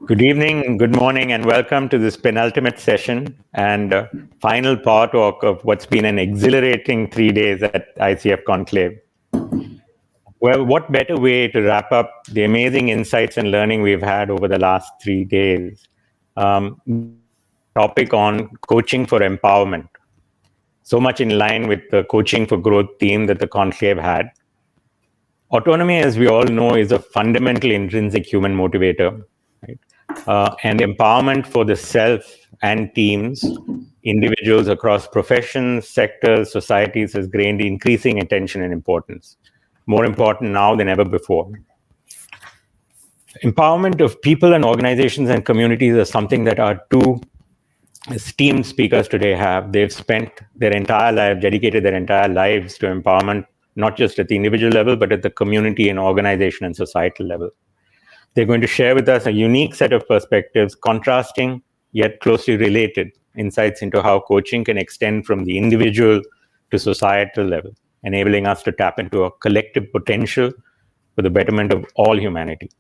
Good evening, good morning, and welcome to this penultimate session and final part of what's been an exhilarating 3 days at ICF Conclave. Well, what better way to wrap up the amazing insights and learning we've had over the last 3 days? Topic on coaching for empowerment. So much in line with the coaching for growth theme that the Conclave had. Autonomy, as we all know, is a fundamental intrinsic human motivator, right? And empowerment for the self and teams, individuals across professions, sectors, societies has gained increasing attention and importance, more important now than ever before. Empowerment of people and organizations and communities is something that our two esteemed speakers today have. They've spent their entire life, dedicated their entire lives to empowerment, not just at the individual level, but at the community and organization and societal level. They're going to share with us a unique set of perspectives, contrasting yet closely related insights into how coaching can extend from the individual to societal level, enabling us to tap into a collective potential for the betterment of all humanity.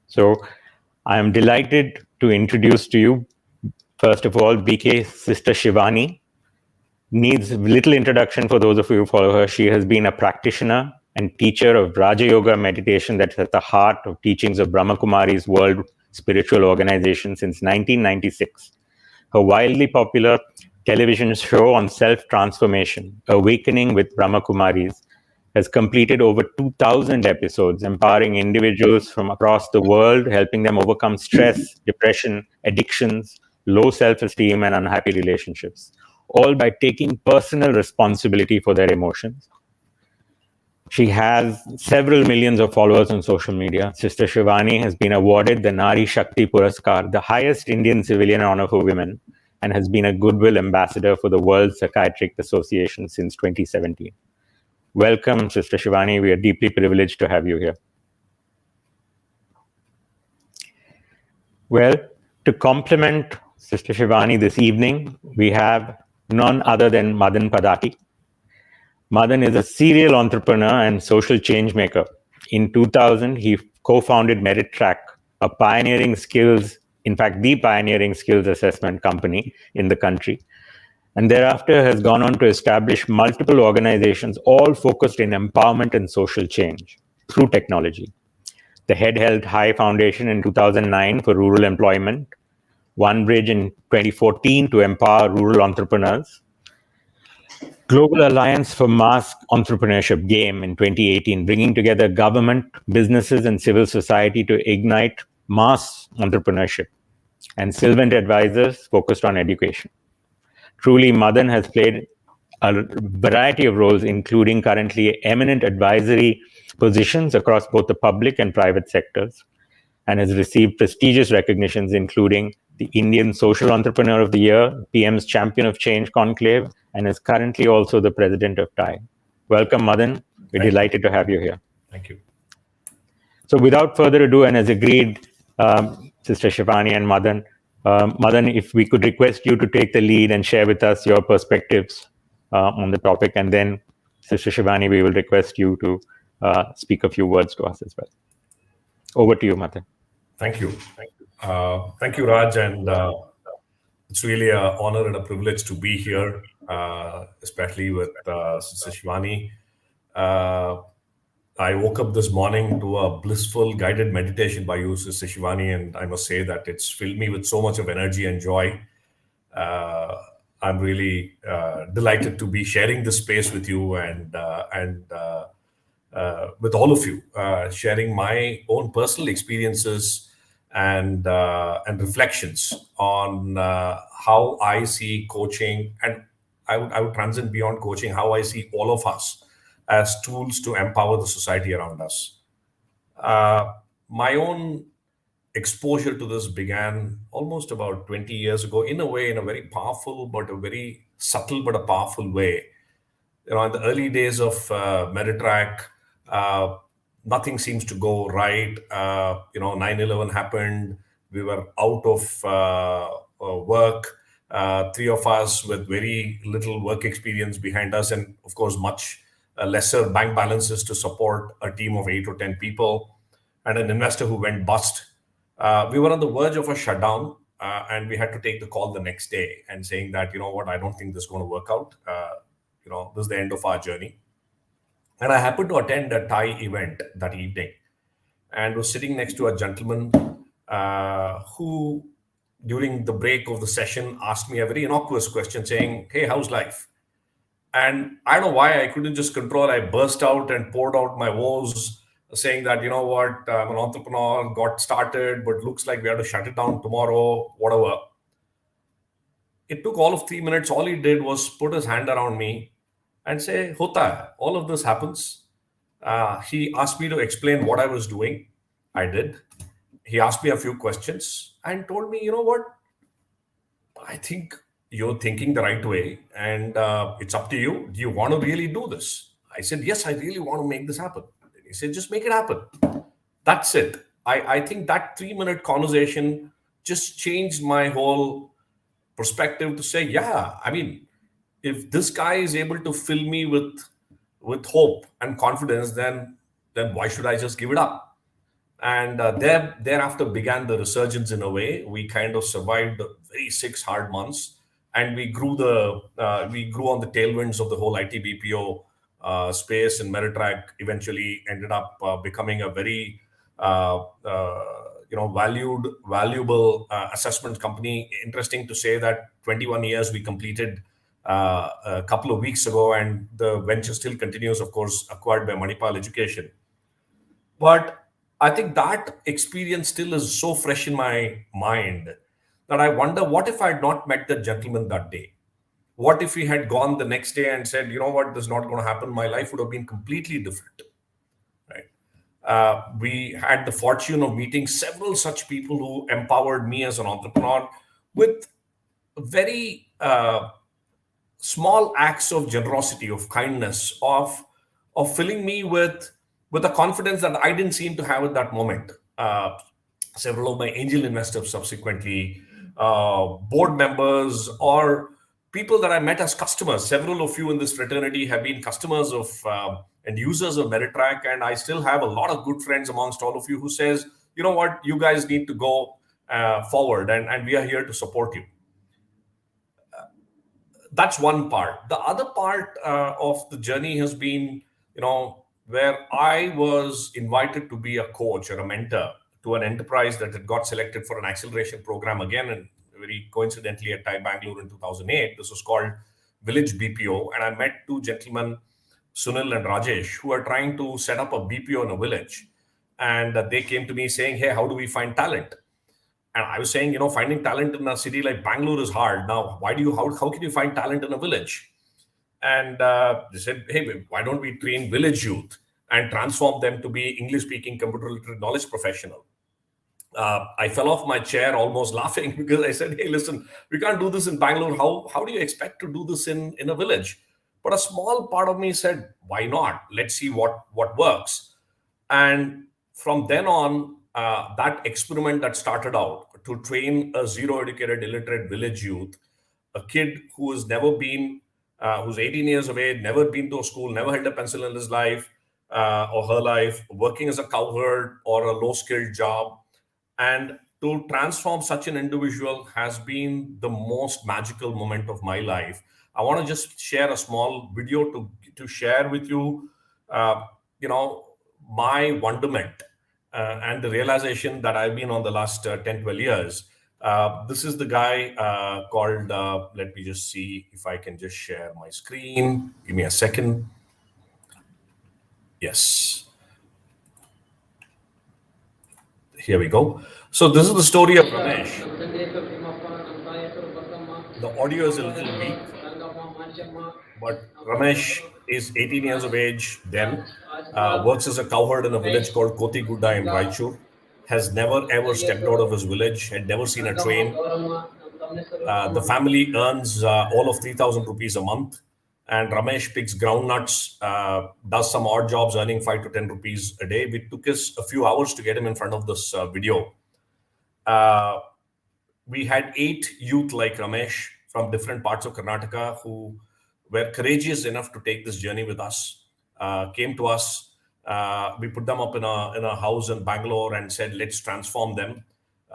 So I am delighted to introduce to you, first of all, BK Sister Shivani. Needs little introduction for those of you who follow her. She has been a practitioner and teacher of Raja Yoga meditation that's at the heart of teachings of Brahma Kumari's World Spiritual Organization since 1996. Her wildly popular television show on self-transformation, Awakening with Brahma Kumaris, has completed over 2,000 episodes, empowering individuals from across the world, helping them overcome stress, depression, addictions, low self-esteem, and unhappy relationships, all by taking personal responsibility for their emotions. She has several millions of followers on social media. Sister Shivani has been awarded the Nari Shakti Puraskar, the highest Indian civilian honor for women, and has been a goodwill ambassador for the World Psychiatric Association since 2017. Welcome, Sister Shivani. We are deeply privileged to have you here. Well, to complement Sister Shivani this evening, we have none other than Madan Padaki. Madan is a serial entrepreneur and social change maker. In 2000, he co-founded MeritTrack, a pioneering skills, in fact, the pioneering skills assessment company in the country. And thereafter has gone on to establish multiple organizations, all focused in empowerment and social change through technology. The Head Held High Foundation in 2009 for rural employment, OneBridge in 2014 to empower rural entrepreneurs, Global Alliance for Mass Entrepreneurship, GAME, in 2018, bringing together government, businesses, and civil society to ignite mass entrepreneurship, and Sylvant Advisors focused on education. Truly, Madan has played a variety of roles, including currently eminent advisory positions across both the public and private sectors, and has received prestigious recognitions, including the Indian Social Entrepreneur of the Year, PM's Champion of Change Conclave, and is currently also the president of TIE. Welcome, Madan. We're delighted to have you here. Thank you. So without further ado, and as agreed, Sister Shivani and Madan, Madan, if we could request you to take the lead and share with us your perspectives on the topic, and then Sister Shivani, we will request you to speak a few words to us as well. Over to you, Madan. Thank you. Thank you, Raj, and it's really an honor and a privilege to be here, especially with Sister Shivani. I woke up this morning to a blissful guided meditation by you, Sister Shivani, and I must say that it's filled me with so much of energy and joy. I'm really delighted to be sharing this space with you and with all of you, sharing my own personal experiences and reflections on how I see coaching, and I would transcend beyond coaching, how I see all of us as tools to empower the society around us. My own exposure to this began almost about 20 years ago, in a way, in a very powerful, but a very subtle, but a powerful way. In the early days of MeritTrack, nothing seems to go right. 9/11 happened. We were out of work. Three of us with very little work experience behind us, and of course, much lesser bank balances to support a team of 8 or 10 people, and an investor who went bust. We were on the verge of a shutdown, and we had to take the call the next day and saying that, you know what, I don't think this is going to work out. This is the end of our journey. And I happened to attend a Thai event that evening and was sitting next to a gentleman who, during the break of the session, asked me a very innocuous question saying, "Hey, how's life?" And I don't know why I couldn't just control. I burst out and poured out my woes, saying that, you know what, I'm an entrepreneur, got started, but looks like we have to shut it down tomorrow, whatever. It took all of 3 minutes. All he did was put his hand around me and say, "Hota hai. All of this happens." He asked me to explain what I was doing. I did. He asked me a few questions and told me, "You know what? I think you're thinking the right way, and it's up to you. Do you want to really do this?" I said, "Yes, I really want to make this happen." He said, "Just make it happen." That's it. I think that 3 minute conversation just changed my whole perspective to say, yeah, I mean, if this guy is able to fill me with hope and confidence, then why should I just give it up? And thereafter began the resurgence in a way. We kind of survived very 6 hard months, and we grew on the tailwinds of the whole IT BPO space. And Meritrack eventually ended up becoming a very valuable assessment company. Interesting to say that 21 years we completed a couple of weeks ago, and the venture still continues, of course, acquired by Manipal Education. But I think that experience still is so fresh in my mind that I wonder, what if I had not met the gentleman that day? What if he had gone the next day and said, "You know what, this is not going to happen"? My life would have been completely different, right? We had the fortune of meeting several such people who empowered me as an entrepreneur with very small acts of generosity, of kindness, of filling me with a confidence that I didn't seem to have at that moment. Several of my angel investors subsequently, board members, or people that I met as customers. Several of you in this fraternity have been customers of and users of Meritrack, and I still have a lot of good friends amongst all of you who says, "You know what, you guys need to go forward, and we are here to support you." That's one part. The other part of the journey has been, where I was invited to be a coach or a mentor to an enterprise that had got selected for an acceleration program again, and very coincidentally at Thai Bangalore in 2008. This was called Village BPO, and I met two gentlemen, Sunil and Rajesh, who are trying to set up a BPO in a village. And they came to me saying, "Hey, how do we find talent?" And I was saying, finding talent in a city like Bangalore is hard. Now, how can you find talent in a village? And they said, "Hey, why don't we train village youth and transform them to be English-speaking, computer-literate knowledge professional?" I fell off my chair almost laughing because I said, "Hey, listen, we can't do this in Bangalore. How do you expect to do this in a village?" But a small part of me said, "Why not? Let's see what works." And from then on, that experiment that started out to train a zero educated, illiterate village youth, a kid who has never been, who's 18 years of age, never been to a school, never held a pencil in his life or her life, working as a cowherd or a low skilled job. And to transform such an individual has been the most magical moment of my life. I want to just share a small video to share with you, you know, my wonderment and the realization that I've been on the last 10, 12 years. This is the guy called, let me just see if I can just share my screen. Give me a second. Yes. Here we go. So this is the story of Ramesh. The audio is a little weak, but Ramesh is 18 years of age then, works as a cowherd in a village called Koti Gudda in Raichur, has never ever stepped out of his village, had never seen a train. The family earns all of 3,000 rupees a month, and Ramesh picks groundnuts, does some odd jobs, earning 5 to 10 rupees a day. It took us a few hours to get him in front of this video. We had 8 youth like Ramesh from different parts of Karnataka who were courageous enough to take this journey with us, came to us. We put them up in a house in Bangalore and said, "Let's transform them."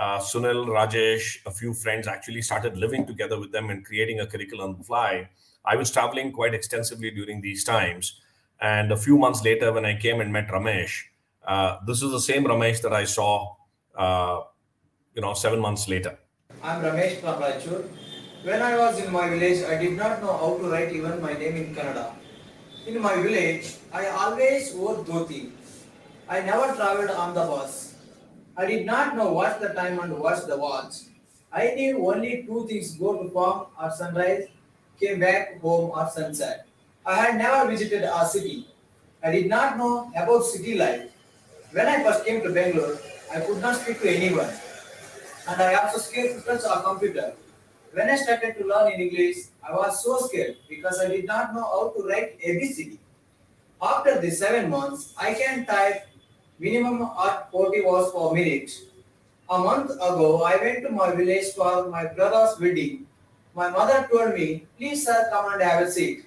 Sunil, Rajesh, a few friends actually started living together with them and creating a curriculum on the fly. I was traveling quite extensively during these times. And a few months later, when I came and met Ramesh, this is the same Ramesh that I saw, 7 months later. I'm Ramesh from Raichur. When I was in my village, I did not know how to write even my name in Kannada. In my village, I always wore dhoti. I never traveled on the bus. I did not know what's the time and what's the watch. I knew only two things: go to farm or sunrise, came back home or sunset. I had never visited a city. I did not know about city life. When I first came to Bangalore, I could not speak to anyone, and I also scared to touch a computer. When I started to learn in English, I was so scared because I did not know how to write ABCD. After the 7 months, I can type minimum at 40 words per minute. A month ago, I went to my village for my brother's wedding. My mother told me, "Please, sir, come and have a seat."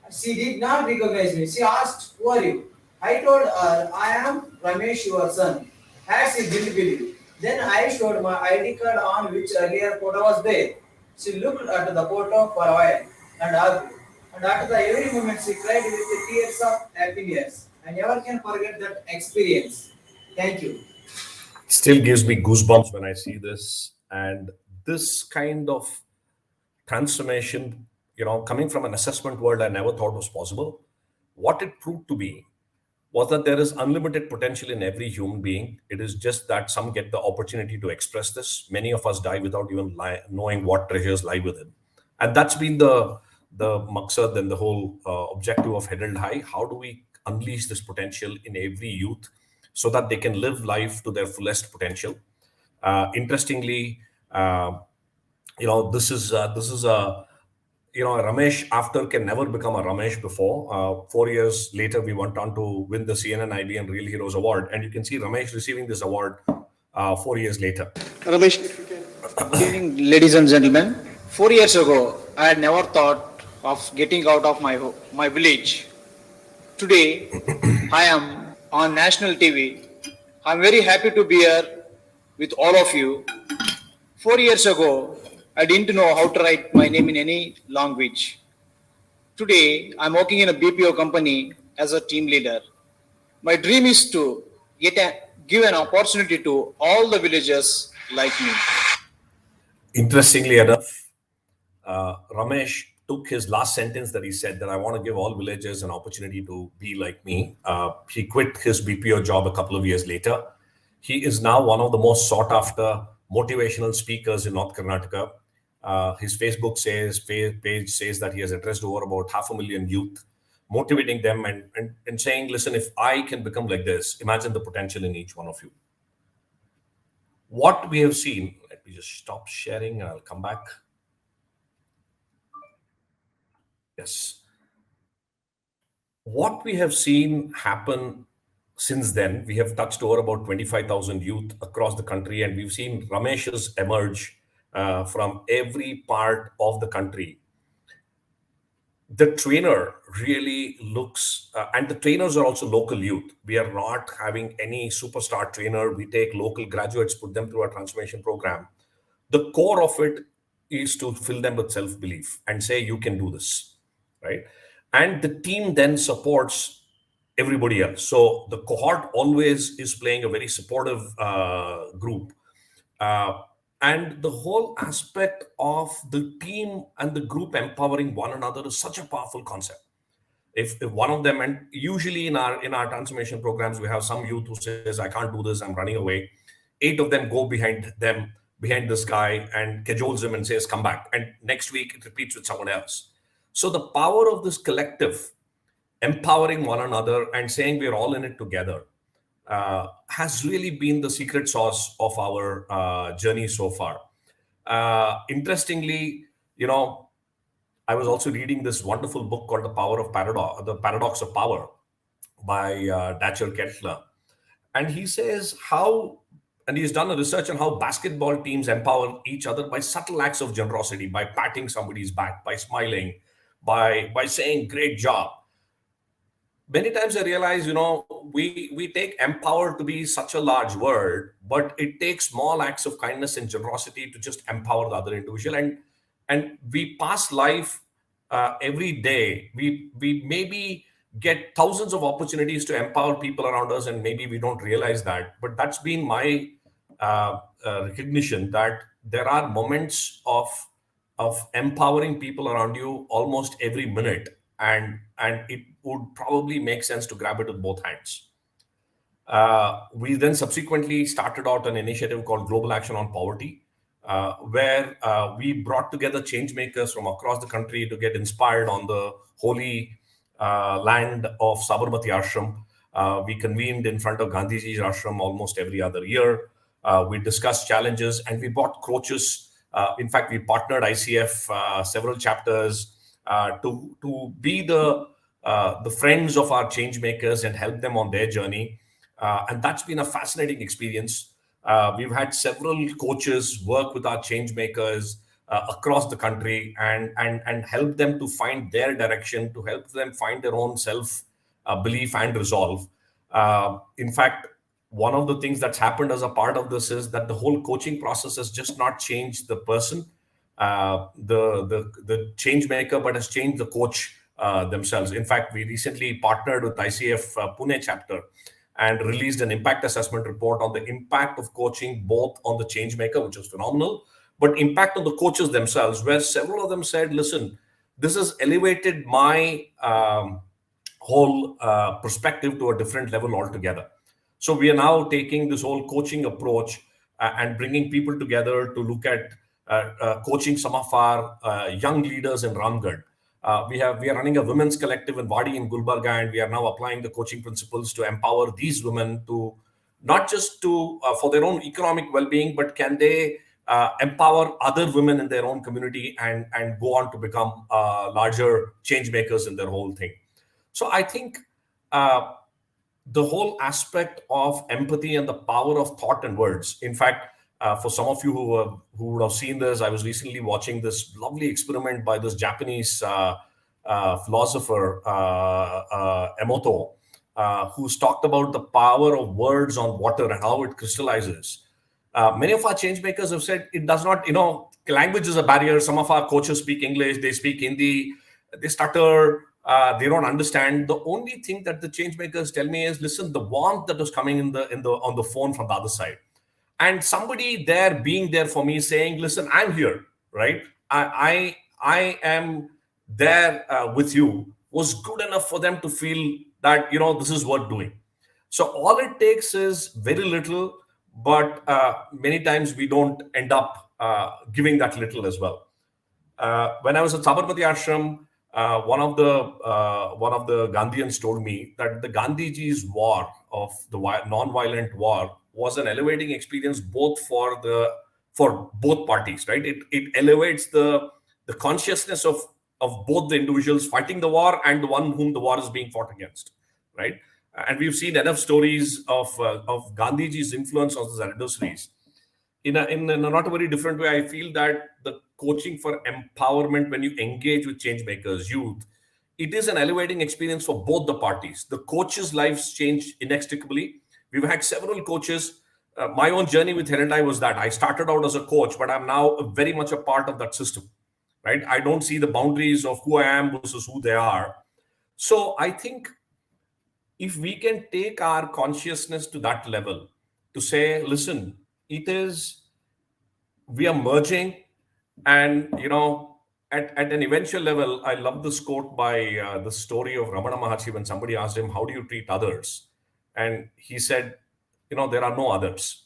She did not recognize me. She asked, "Who are you?" I told her, "I am Ramesh, your son." As she didn't believe. Then I showed my ID card on which earlier photo was there. She looked at the photo for a while and argued. And after the every moment she cried with the tears of happiness. I never can forget that experience. Thank you. Still gives me goosebumps when I see this. And this kind of transformation, coming from an assessment world I never thought was possible, what it proved to be was that there is unlimited potential in every human being. It is just that some get the opportunity to express this. Many of us die without even knowing what treasures lie within. And that's been the maqsad and the whole objective of Head Held High. How do we unleash this potential in every youth so that they can live life to their fullest potential? Interestingly, this is a Ramesh after can never become a Ramesh before. 4 years later, we went on to win the CNN IBM Real Heroes Award. And you can see Ramesh receiving this award 4 years later. Ramesh, good evening, ladies and gentlemen. 4 years ago, I had never thought of getting out of my village. Today, I am on national TV. I'm very happy to be here with all of you. 4 years ago, I didn't know how to write my name in any language. Today, I'm working in a BPO company as a team leader. My dream is to give an opportunity to all the villagers like me. Interestingly enough, Ramesh took his last sentence that he said, that I want to give all villagers an opportunity to be like me. He quit his BPO job a couple of years later. He is now one of the most sought after motivational speakers in North Karnataka. His Facebook page says that he has addressed over about 500,000 youth, motivating them and saying, listen, if I can become like this, imagine the potential in each one of you. What we have seen, let me just stop sharing and I'll come back. Yes. What we have seen happen since then, we have touched over about 25,000 youth across the country, and we've seen Ramesh's emerge from every part of the country. The trainer really looks, and the trainers are also local youth. We are not having any superstar trainer. We take local graduates, put them through our transformation program. The core of it is to fill them with self-belief and say, you can do this, right? And the team then supports everybody else. So the cohort always is playing a very supportive group. And the whole aspect of the team and the group empowering one another is such a powerful concept. If one of them, and usually in our transformation programs, we have some youth who says, I can't do this, I'm running away. 8 of them go behind this guy and cajoles him and says, come back. And next week it repeats with someone else. So the power of this collective, empowering one another and saying we're all in it together, has really been the secret sauce of our journey so far. Interestingly, I was also reading this wonderful book called The Paradox of Power by Dacher Kettler. And he says and he's done a research on how basketball teams empower each other by subtle acts of generosity, by patting somebody's back, by smiling, by saying, great job. many times I realize, we take empower to be such a large word, but it takes small acts of kindness and generosity to just empower the other individual. And we pass life every day. We maybe get thousands of opportunities to empower people around us, and maybe we don't realize that. But that's been my recognition, that there are moments of empowering people around you almost every minute, and it would probably make sense to grab it with both hands. We then subsequently started out an initiative called Global Action on Poverty, where we brought together change makers from across the country to get inspired on the holy land of Sabarmati Ashram. We convened in front of Gandhiji's ashram almost every other year. We discussed challenges, and we brought coaches. In fact, we partnered ICF several chapters to be the friends of our change makers and help them on their journey. And that's been a fascinating experience. We've had several coaches work with our change makers across the country, and help them to find their direction, to help them find their own self belief and resolve. In fact, one of the things that's happened as a part of this is that the whole coaching process has just not changed the person, the change maker, but has changed the coach themselves. In fact, we recently partnered with ICF Pune chapter and released an impact assessment report on the impact of coaching, both on the change maker, which was phenomenal, but impact on the coaches themselves, where several of them said, listen, this has elevated my whole perspective to a different level altogether. So we are now taking this whole coaching approach and bringing people together to look at coaching some of our young leaders in Ramgarh. We are running a women's collective in Wadi in Gulbarga, and we are now applying the coaching principles to empower these women to not just to for their own economic well-being, but can they empower other women in their own community and go on to become larger change makers in their whole thing. So I think the whole aspect of empathy and the power of thought and words. In fact, for some of you who would have seen this, I was recently watching this lovely experiment by this Japanese philosopher, Emoto, who's talked about the power of words on water and how it crystallizes. Many of our change makers have said it does not, language is a barrier. Some of our coaches speak English, they speak Hindi, they stutter, they don't understand. The only thing that the change makers tell me is, listen, the warmth that was coming on the phone from the other side, and somebody there being there for me saying, listen, I'm here, right? I am there with you, was good enough for them to feel that, this is worth doing. So all it takes is very little, but many times we don't end up giving that little as well. When I was at Sabarmati Ashram, one of the Gandhians told me that the Gandhiji's war of the non-violent war was an elevating experience both for both parties, right? It elevates the consciousness of both the individuals fighting the war and the one whom the war is being fought against, right? And we've seen enough stories of Gandhiji's influence on the adversaries. In a not a very different way, I feel that the coaching for empowerment, when you engage with change makers, youth, it is an elevating experience for both the parties. The coaches' lives change inextricably. We've had several coaches. My own journey with Heredai was that I started out as a coach, but I'm now very much a part of that system, right? I don't see the boundaries of who I am versus who they are. So I think if we can take our consciousness to that level, to say, listen, we are merging, and at an eventual level, I love this quote by the story of Ramana Maharshi when somebody asked him, how do you treat others? And he said, there are no others.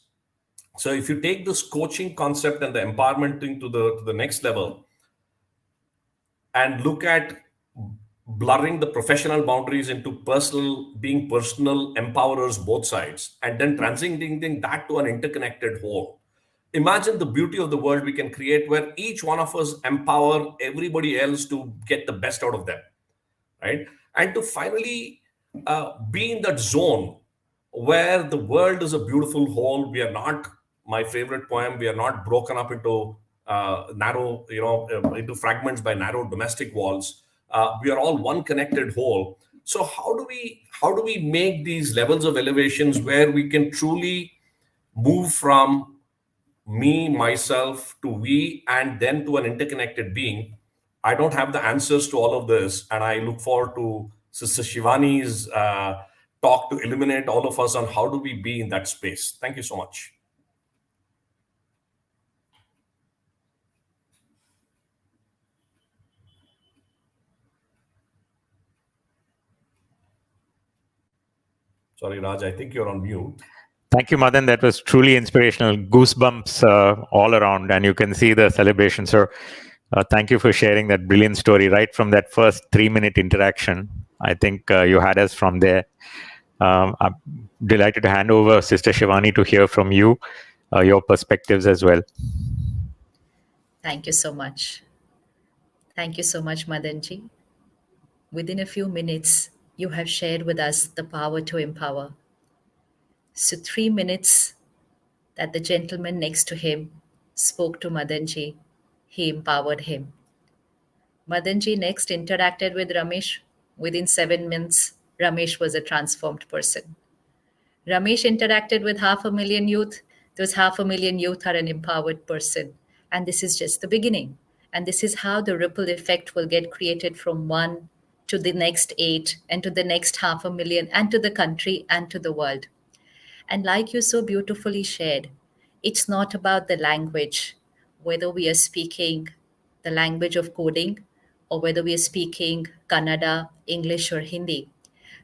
So if you take this coaching concept and the empowerment thing to the next level and look at blurring the professional boundaries into being personal empowerers, both sides, and then transitioning that to an interconnected whole. Imagine the beauty of the world we can create, where each one of us empower everybody else to get the best out of them, right? And to finally be in that zone where the world is a beautiful whole. We are not, my favorite poem, we are not broken up into into fragments by narrow domestic walls. We are all one connected whole. So how do we make these levels of elevations where we can truly move from me, myself, to we, and then to an interconnected being? I don't have the answers to all of this, and I look forward to Sister Shivani's talk to illuminate all of us on how do we be in that space. Thank you so much. Sorry, Raj, I think you're on mute. Thank you, Madan. That was truly inspirational. Goosebumps all around, and you can see the celebration, sir. Thank you for sharing that brilliant story right from that first 3-minute interaction. I think you had us from there. I'm delighted to hand over Sister Shivani to hear from you, your perspectives as well. Thank you so much. Thank you so much, Madanji. Within a few minutes, you have shared with us the power to empower. So 3 minutes that the gentleman next to him spoke to Madanji, he empowered him. Madanji next interacted with Ramesh. Within 7 months, Ramesh was a transformed person. Ramesh interacted with 500,000 youth. Those 500,000 youth are an empowered person. And this is just the beginning. And this is how the ripple effect will get created from 1 to the next 8 and to the next 500,000 and to the country and to the world. And like you so beautifully shared, it's not about the language, whether we are speaking the language of coding or whether we are speaking Kannada, English, or Hindi.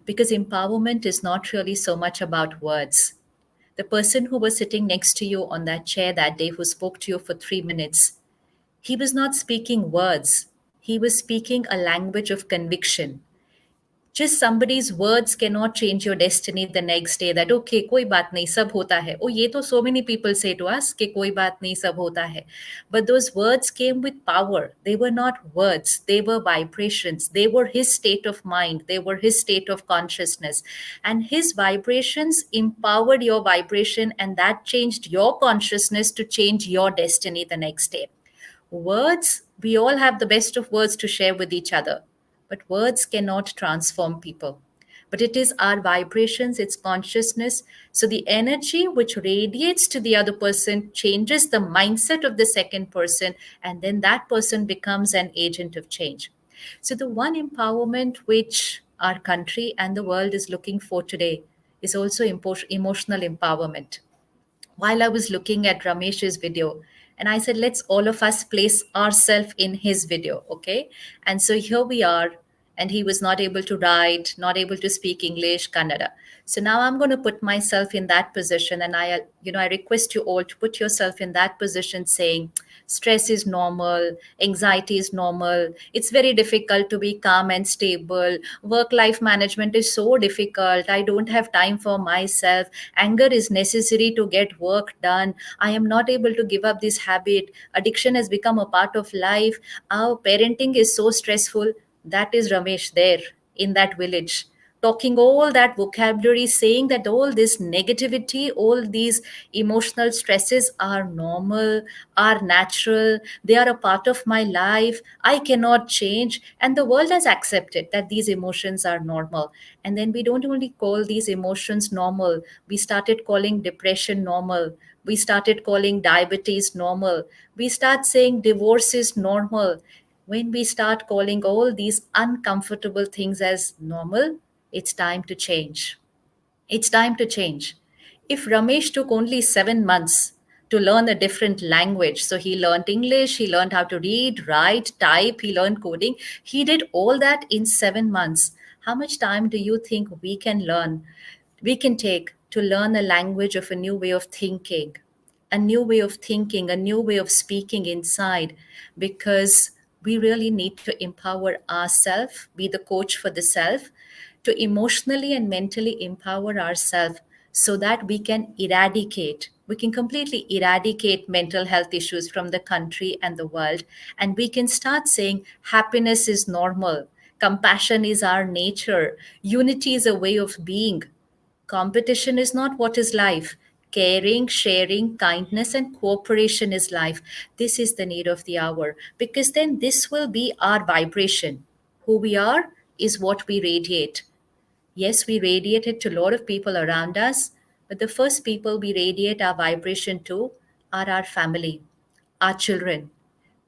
Because empowerment is not really so much about words. The person who was sitting next to you on that chair that day, who spoke to you for 3 minutes, he was not speaking words. He was speaking a language of conviction. Just somebody's words cannot change your destiny the next day, that okay, koi baat nahi, sab hota hai. Oh, ye to so many people say to us कि koi baat nahi, sab hota hai. But those words came with power. They were not words, they were vibrations. They were his state of mind, they were his state of consciousness, and his vibrations empowered your vibration, and that changed your consciousness to change your destiny the next day. Words, we all have the best of words to share with each other, but words cannot transform people. But it is our vibrations, it's consciousness. So the energy which radiates to the other person changes the mindset of the second person, and then that person becomes an agent of change. So the one empowerment which our country and the world is looking for today is also emotional empowerment. While I was looking at Ramesh's video, and I said, let's all of us place ourselves in his video, okay? And so here we are, and he was not able to write, not able to speak English, Kannada. So now I'm going to put myself in that position, and I request you all to put yourself in that position, saying, stress is normal, anxiety is normal, it's very difficult to be calm and stable, work life management is so difficult, I don't have time for myself, anger is necessary to get work done, I am not able to give up this habit, addiction has become a part of life, our parenting is so stressful. That is Ramesh there in that village, talking all that vocabulary, saying that all this negativity, all these emotional stresses are normal, are natural, they are a part of my life, I cannot change. And the world has accepted that these emotions are normal. And then we don't only call these emotions normal, we started calling depression normal. We started calling diabetes normal. We start saying divorce is normal. When we start calling all these uncomfortable things as normal, it's time to change. It's time to change. If Ramesh took only 7 months to learn a different language, so he learned English, he learned how to read, write, type, he learned coding, he did all that in 7 months. How much time do you think we can learn? We can take to learn a language of a new way of thinking, a new way of thinking, a new way of speaking inside, because we really need to empower ourselves, be the coach for the self, to emotionally and mentally empower ourselves so that we can completely eradicate mental health issues from the country and the world. And we can start saying happiness is normal, compassion is our nature, unity is a way of being. Competition is not what is life. Caring, sharing, kindness, and cooperation is life. This is the need of the hour, because then this will be our vibration. Who we are is what we radiate. Yes, we radiate it to a lot of people around us, but the first people we radiate our vibration to are our family, our children.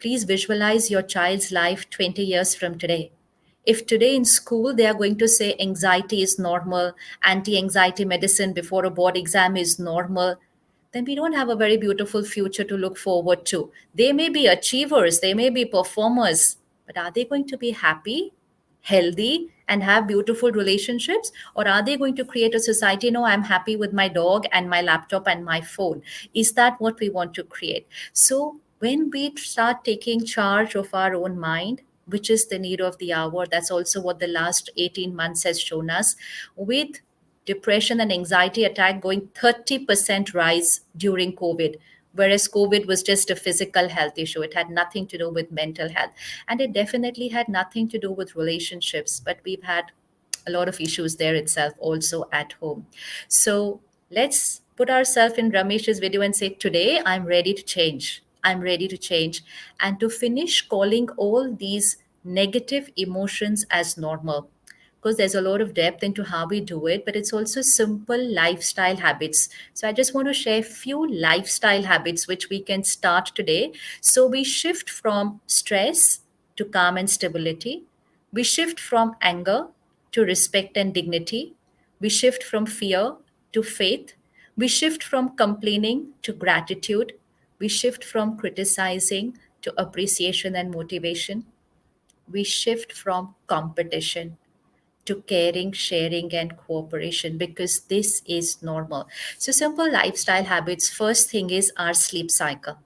Please visualize your child's life 20 years from today. If today in school they are going to say anxiety is normal, anti anxiety medicine before a board exam is normal, then we don't have a very beautiful future to look forward to. They may be achievers, they may be performers, but are they going to be happy, healthy, and have beautiful relationships? Or are they going to create a society? No, I'm happy with my dog and my laptop and my phone. Is that what we want to create? So, when we start taking charge of our own mind, which is the need of the hour, that's also what the last 18 months has shown us, with depression and anxiety attack going 30% rise during COVID, whereas COVID was just a physical health issue. It had nothing to do with mental health. And it definitely had nothing to do with relationships, but we've had a lot of issues there itself also at home. So let's put ourselves in Ramesh's video and say, today I'm ready to change. I'm ready to change. And to finish calling all these negative emotions as normal, because there's a lot of depth into how we do it, but it's also simple lifestyle habits. So I just want to share a few lifestyle habits which we can start today. So we shift from stress to calm and stability. We shift from anger to respect and dignity. We shift from fear to faith. We shift from complaining to gratitude. We shift from criticizing to appreciation and motivation. We shift from competition to caring, sharing, and cooperation, because this is normal. So, simple lifestyle habits. First thing is our sleep cycle.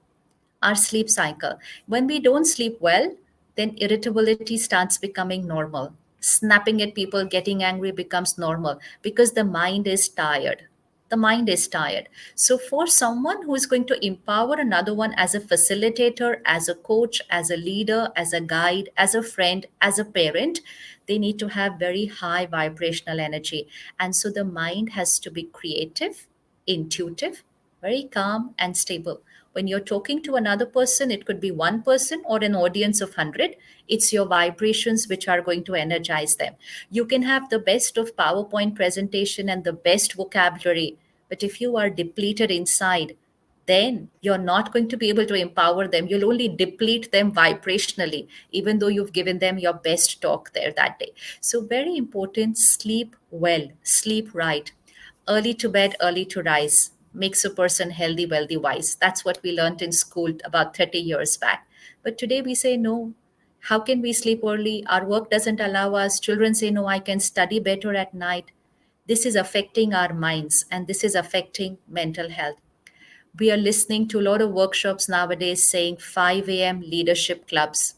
Our sleep cycle. When we don't sleep well, then irritability starts becoming normal. Snapping at people, getting angry becomes normal because the mind is tired. The mind is tired. So, for someone who is going to empower another one as a facilitator, as a coach, as a leader, as a guide, as a friend, as a parent, they need to have very high vibrational energy. And so, the mind has to be creative, intuitive, very calm and stable. When you're talking to another person, it could be one person or an audience of 100. It's your vibrations which are going to energize them. You can have the best of PowerPoint presentation and the best vocabulary, but if you are depleted inside, then you're not going to be able to empower them. You'll only deplete them vibrationally, even though you've given them your best talk there that day. So, very important, sleep well, sleep right. Early to bed, early to rise makes a person healthy, wealthy, wise. That's what we learned in school about 30 years back. But today we say, no, how can we sleep early? Our work doesn't allow us. Children say, no, I can study better at night. This is affecting our minds and this is affecting mental health. We are listening to a lot of workshops nowadays saying 5 a.m. leadership clubs.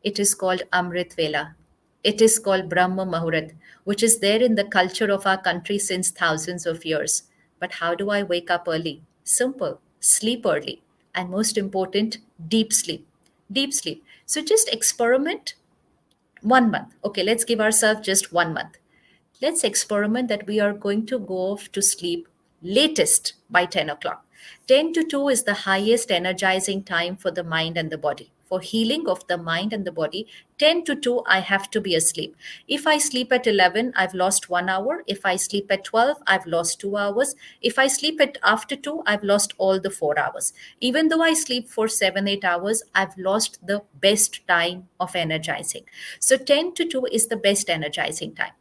It is called Amrit Vela. It is called Brahma Muhurat, which is there in the culture of our country since thousands of years. But how do I wake up early? Simple. Sleep early. And most important, deep sleep. Deep sleep. So just experiment 1 month. Okay, let's give ourselves just 1 month. Let's experiment that we are going to go off to sleep latest by 10 o'clock. 10 to 2 is the highest energizing time for the mind and the body. For healing of the mind and the body, 10 to 2, I have to be asleep. If I sleep at 11, I've lost 1 hour. If I sleep at 12, I've lost 2 hours. If I sleep at after 2, I've lost all the 4 hours. Even though I sleep for 7, 8 hours, I've lost the best time of energizing. So 10 to 2 is the best energizing time.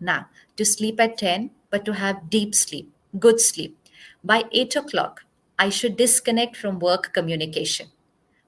Now, to sleep at 10, but to have deep sleep, good sleep. By 8 o'clock, I should disconnect from work communication,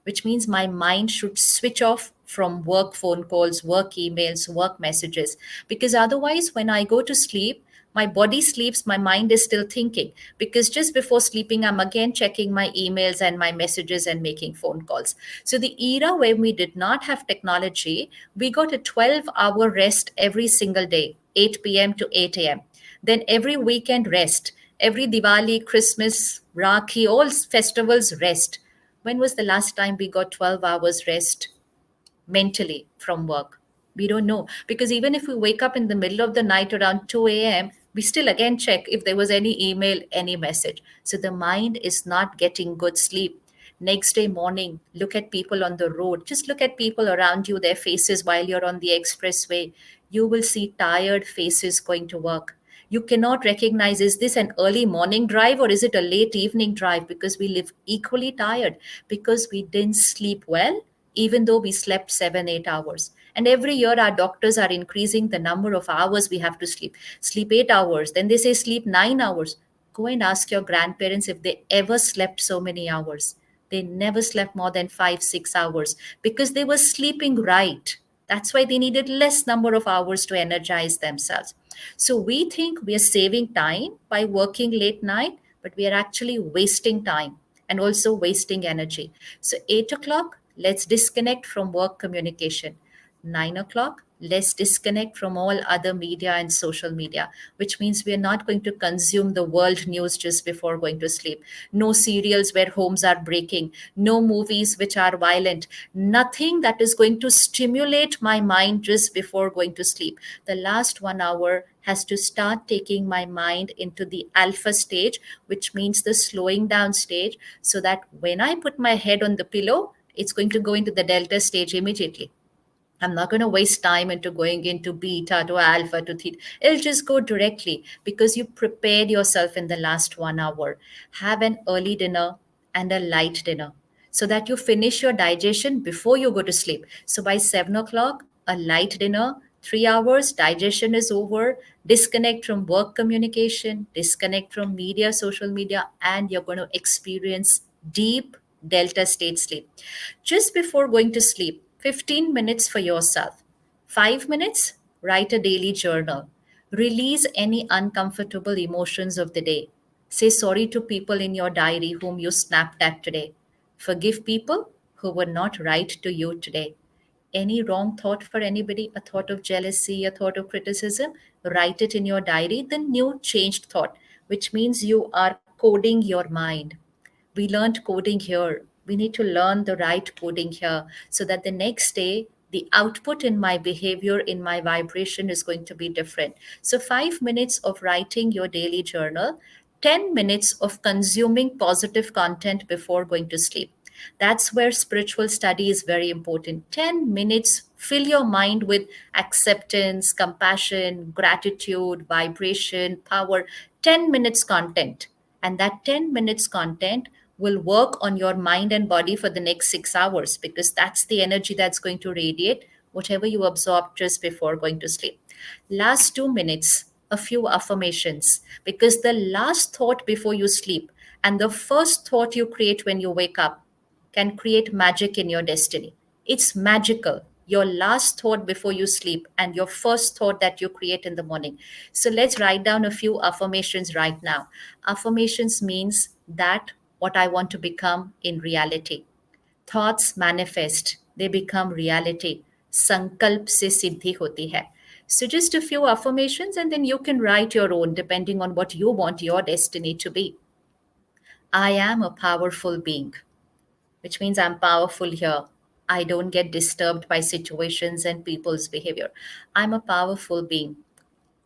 which means my mind should switch off from work phone calls, work emails, work messages. Because otherwise, when I go to sleep, my body sleeps, my mind is still thinking. Because just before sleeping, I'm again checking my emails and my messages and making phone calls. So, the era where we did not have technology, we got a 12-hour rest every single day, 8 p.m. to 8 a.m. Then every weekend rest, every Diwali, Christmas, Rakhi, all festivals rest. When was the last time we got 12 hours rest mentally from work? We don't know. Because even if we wake up in the middle of the night around 2 a.m., we still again check if there was any email, any message. So the mind is not getting good sleep. Next day morning, look at people on the road. Just look at people around you, their faces while you're on the expressway. You will see tired faces going to work. You cannot recognize, is this an early morning drive or is it a late evening drive, because we live equally tired because we didn't sleep well, even though we slept 7 8 hours. And every year our doctors are increasing the number of hours we have to sleep 8 hours, then they say sleep 9 hours. Go and ask your grandparents if they ever slept so many hours. They never slept more than 5 6 hours because they were sleeping right. That's why they needed less number of hours to energize themselves. So we think we are saving time by working late night, but we are actually wasting time and also wasting energy. So 8 o'clock, let's disconnect from work communication. 9 o'clock, let's disconnect from all other media and social media, which means we are not going to consume the world news just before going to sleep. No serials where homes are breaking, no movies which are violent, nothing that is going to stimulate my mind just before going to sleep. The last 1 hour has to start taking my mind into the alpha stage, which means the slowing down stage, so that when I put my head on the pillow, it's going to go into the delta stage immediately. I'm not going to waste time into going into beta to alpha to theta. It'll just go directly because you prepared yourself in the last 1 hour. Have an early dinner and a light dinner so that you finish your digestion before you go to sleep. So by 7 o'clock, a light dinner, 3 hours, digestion is over, disconnect from work communication, disconnect from media, social media, and you're going to experience deep delta state sleep. Just before going to sleep, 15 minutes for yourself. 5 minutes, write a daily journal. Release any uncomfortable emotions of the day. Say sorry to people in your diary whom you snapped at today. Forgive people who were not right to you today. Any wrong thought for anybody, a thought of jealousy, a thought of criticism, write it in your diary, the new changed thought, which means you are coding your mind. We learned coding here. We need to learn the right coding here so that the next day, the output in my behavior, in my vibration is going to be different. So, 5 minutes of writing your daily journal, 10 minutes of consuming positive content before going to sleep. That's where spiritual study is very important. 10 minutes, fill your mind with acceptance, compassion, gratitude, vibration, power. 10 minutes content. And that 10 minutes content will work on your mind and body for the next 6 hours because that's the energy that's going to radiate whatever you absorb just before going to sleep. Last 2 minutes, a few affirmations, because the last thought before you sleep and the first thought you create when you wake up can create magic in your destiny. It's magical. Your last thought before you sleep and your first thought that you create in the morning. So let's write down a few affirmations right now. Affirmations means that what I want to become in reality. Thoughts manifest, they become reality. Sankalp se siddhi hoti hai. So just a few affirmations and then you can write your own depending on what you want your destiny to be. I am a powerful being, which means I'm powerful here. I don't get disturbed by situations and people's behavior. I'm a powerful being.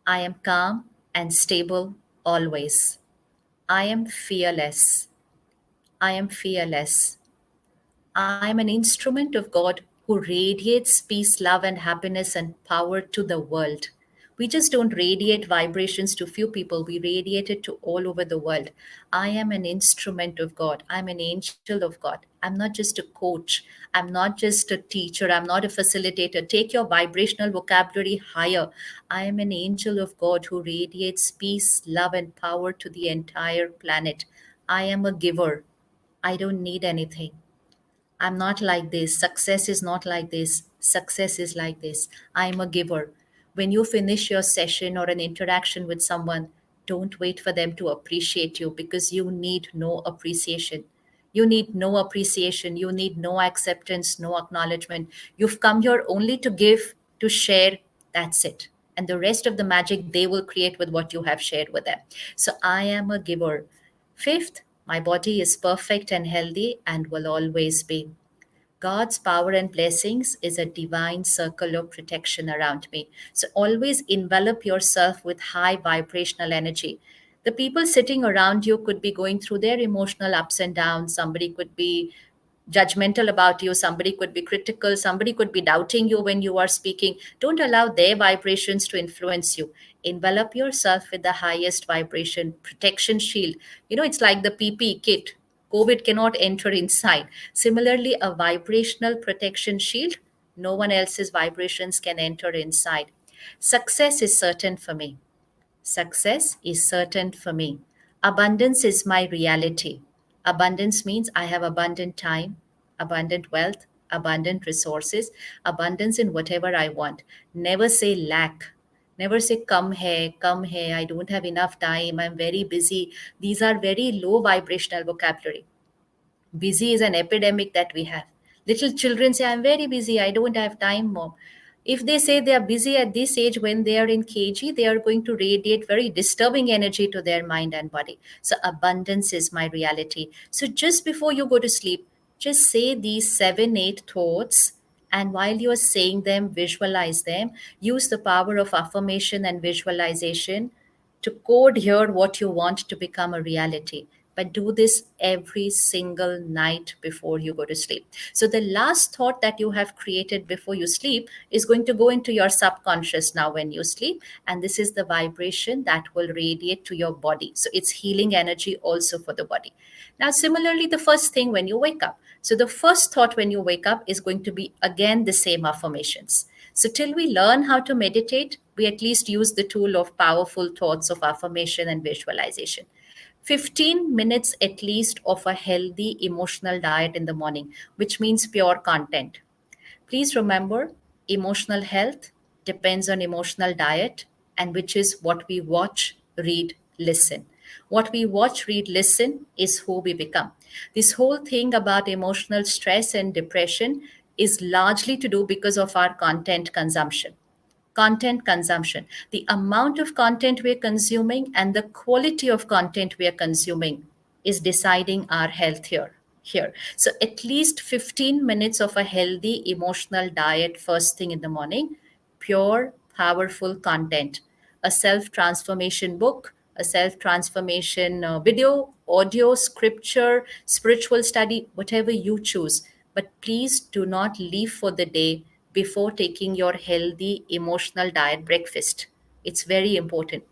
I am calm and stable always. I am fearless. I am fearless. I am an instrument of God who radiates peace, love, and happiness and power to the world. We just don't radiate vibrations to few people, we radiate it to all over the world. I am an instrument of God. I'm an angel of God. I'm not just a coach. I'm not just a teacher. I'm not a facilitator. Take your vibrational vocabulary higher. I am an angel of God who radiates peace, love, and power to the entire planet. I am a giver. I don't need anything. I'm not like this. Success is not like this. Success is like this. I'm a giver. When you finish your session or an interaction with someone, don't wait for them to appreciate you because you need no appreciation. You need no appreciation. You need no acceptance, no acknowledgement. You've come here only to give, to share. That's it. And the rest of the magic they will create with what you have shared with them. So I am a giver. Fifth, my body is perfect and healthy and will always be. God's power and blessings is a divine circle of protection around me. So always envelop yourself with high vibrational energy. The people sitting around you could be going through their emotional ups and downs. Somebody could be judgmental about you, somebody could be critical, somebody could be doubting you when you are speaking. Don't allow their vibrations to influence you. Envelop yourself with the highest vibration protection shield. It's like the PP kit. COVID cannot enter inside. Similarly, a vibrational protection shield, no one else's vibrations can enter inside. Success is certain for me. Success is certain for me. Abundance is my reality. Abundance means I have abundant time, abundant wealth, abundant resources, abundance in whatever I want. Never say lack. Never say come here, I don't have enough time, I'm very busy. These are very low vibrational vocabulary. Busy is an epidemic that we have. Little children say, I'm very busy, I don't have time, mom. If they say they are busy at this age when they are in KG, they are going to radiate very disturbing energy to their mind and body. So, abundance is my reality. So, just before you go to sleep, just say these 7, 8 thoughts. And while you are saying them, visualize them. Use the power of affirmation and visualization to code here what you want to become a reality. But do this every single night before you go to sleep. So the last thought that you have created before you sleep is going to go into your subconscious now when you sleep. And this is the vibration that will radiate to your body. So it's healing energy also for the body. Now, similarly, the first thing when you wake up. So the first thought when you wake up is going to be again the same affirmations. So till we learn how to meditate, we at least use the tool of powerful thoughts of affirmation and visualization. 15 minutes at least of a healthy emotional diet in the morning, which means pure content. Please remember, emotional health depends on emotional diet, and which is what we watch, read, listen. What we watch, read, listen is who we become. This whole thing about emotional stress and depression is largely to do because of our content consumption. Content consumption, the amount of content we're consuming and the quality of content we are consuming is deciding our health here. So at least 15 minutes of a healthy emotional diet first thing in the morning, pure powerful content, a self transformation book, a self transformation video, audio, scripture, spiritual study, whatever you choose. But please do not leave for the day before taking your healthy emotional diet breakfast. It's very important.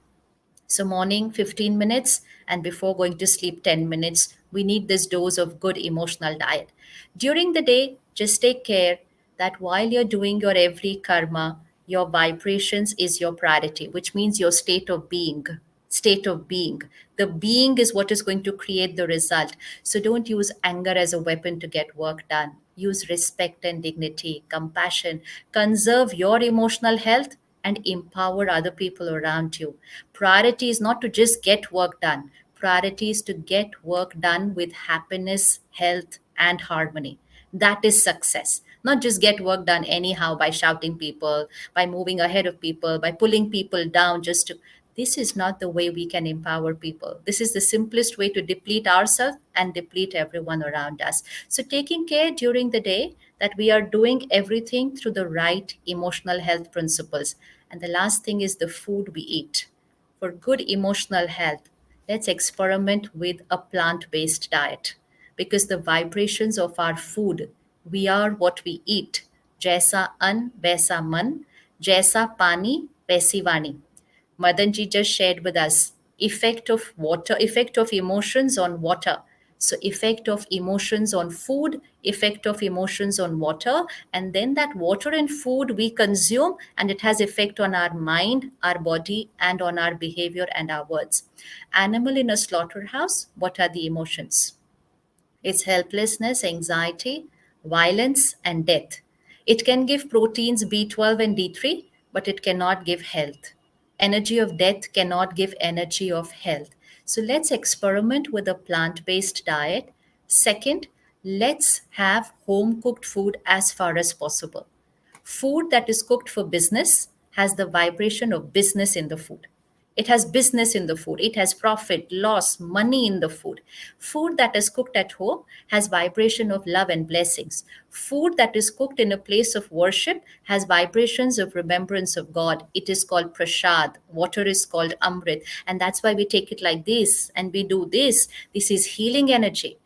So, morning 15 minutes and before going to sleep 10 minutes, we need this dose of good emotional diet. During the day, just take care that while you're doing your every karma, your vibrations is your priority, which means your state of being. State of being. The being is what is going to create the result. So don't use anger as a weapon to get work done. Use respect and dignity, compassion. Conserve your emotional health and empower other people around you. Priority is not to just get work done. Priority is to get work done with happiness, health, and harmony. That is success. Not just get work done anyhow by shouting people, by moving ahead of people, by pulling people down just to. This is not the way we can empower people. This is the simplest way to deplete ourselves and deplete everyone around us. So, taking care during the day that we are doing everything through the right emotional health principles. And the last thing is the food we eat. For good emotional health, let's experiment with a plant based diet because the vibrations of our food, we are what we eat. Jaisa an, vaisa man, jaisa pani, vaisi vani. Madanji just shared with us effect of water, effect of emotions on water. So effect of emotions on food, effect of emotions on water, and then that water and food we consume, and it has effect on our mind, our body, and on our behavior and our words. Animal in a slaughterhouse, what are the emotions? It's helplessness, anxiety, violence, and death. It can give proteins B12 and D3, but it cannot give health. Energy of death cannot give energy of health. So let's experiment with a plant based diet. Second, let's have home cooked food as far as possible. Food that is cooked for business has the vibration of business in the food. It has business in the food. It has profit, loss, money in the food. Food that is cooked at home has vibration of love and blessings. Food that is cooked in a place of worship has vibrations of remembrance of God. It is called prasad. Water is called amrit. And that's why we take it like this and we do this. This is healing energy.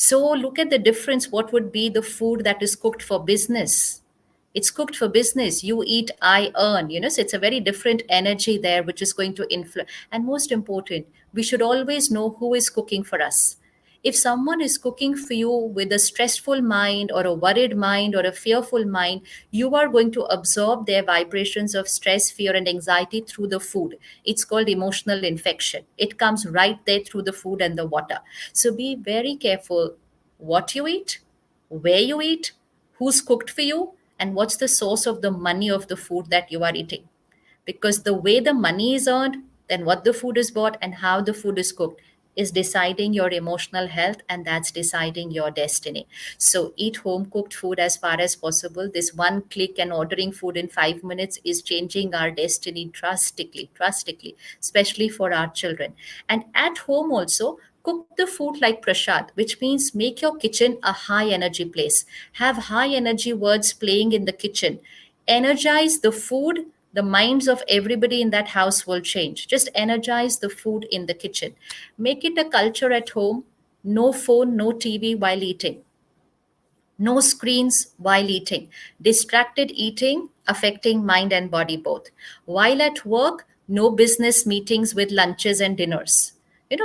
So look at the difference. What would be the food that is cooked for business? It's cooked for business. You eat, I earn. So it's a very different energy there, which is going to influence. And most important, we should always know who is cooking for us. If someone is cooking for you with a stressful mind or a worried mind or a fearful mind, you are going to absorb their vibrations of stress, fear, and anxiety through the food. It's called emotional infection. It comes right there through the food and the water. So be very careful what you eat, where you eat, who's cooked for you, and what's the source of the money of the food that you are eating. Because the way the money is earned, then what the food is bought, and how the food is cooked is deciding your emotional health, and that's deciding your destiny. So eat home cooked food as far as possible. This one click and ordering food in 5 minutes is changing our destiny drastically, especially for our children. And at home also, cook the food like prasad, which means make your kitchen a high energy place. Have high energy words playing in the kitchen. Energize the food. The minds of everybody in that house will change. Just energize the food in the kitchen. Make it a culture at home. No phone, no TV while eating. No screens while eating. Distracted eating affecting mind and body both. While at work, no business meetings with lunches and dinners.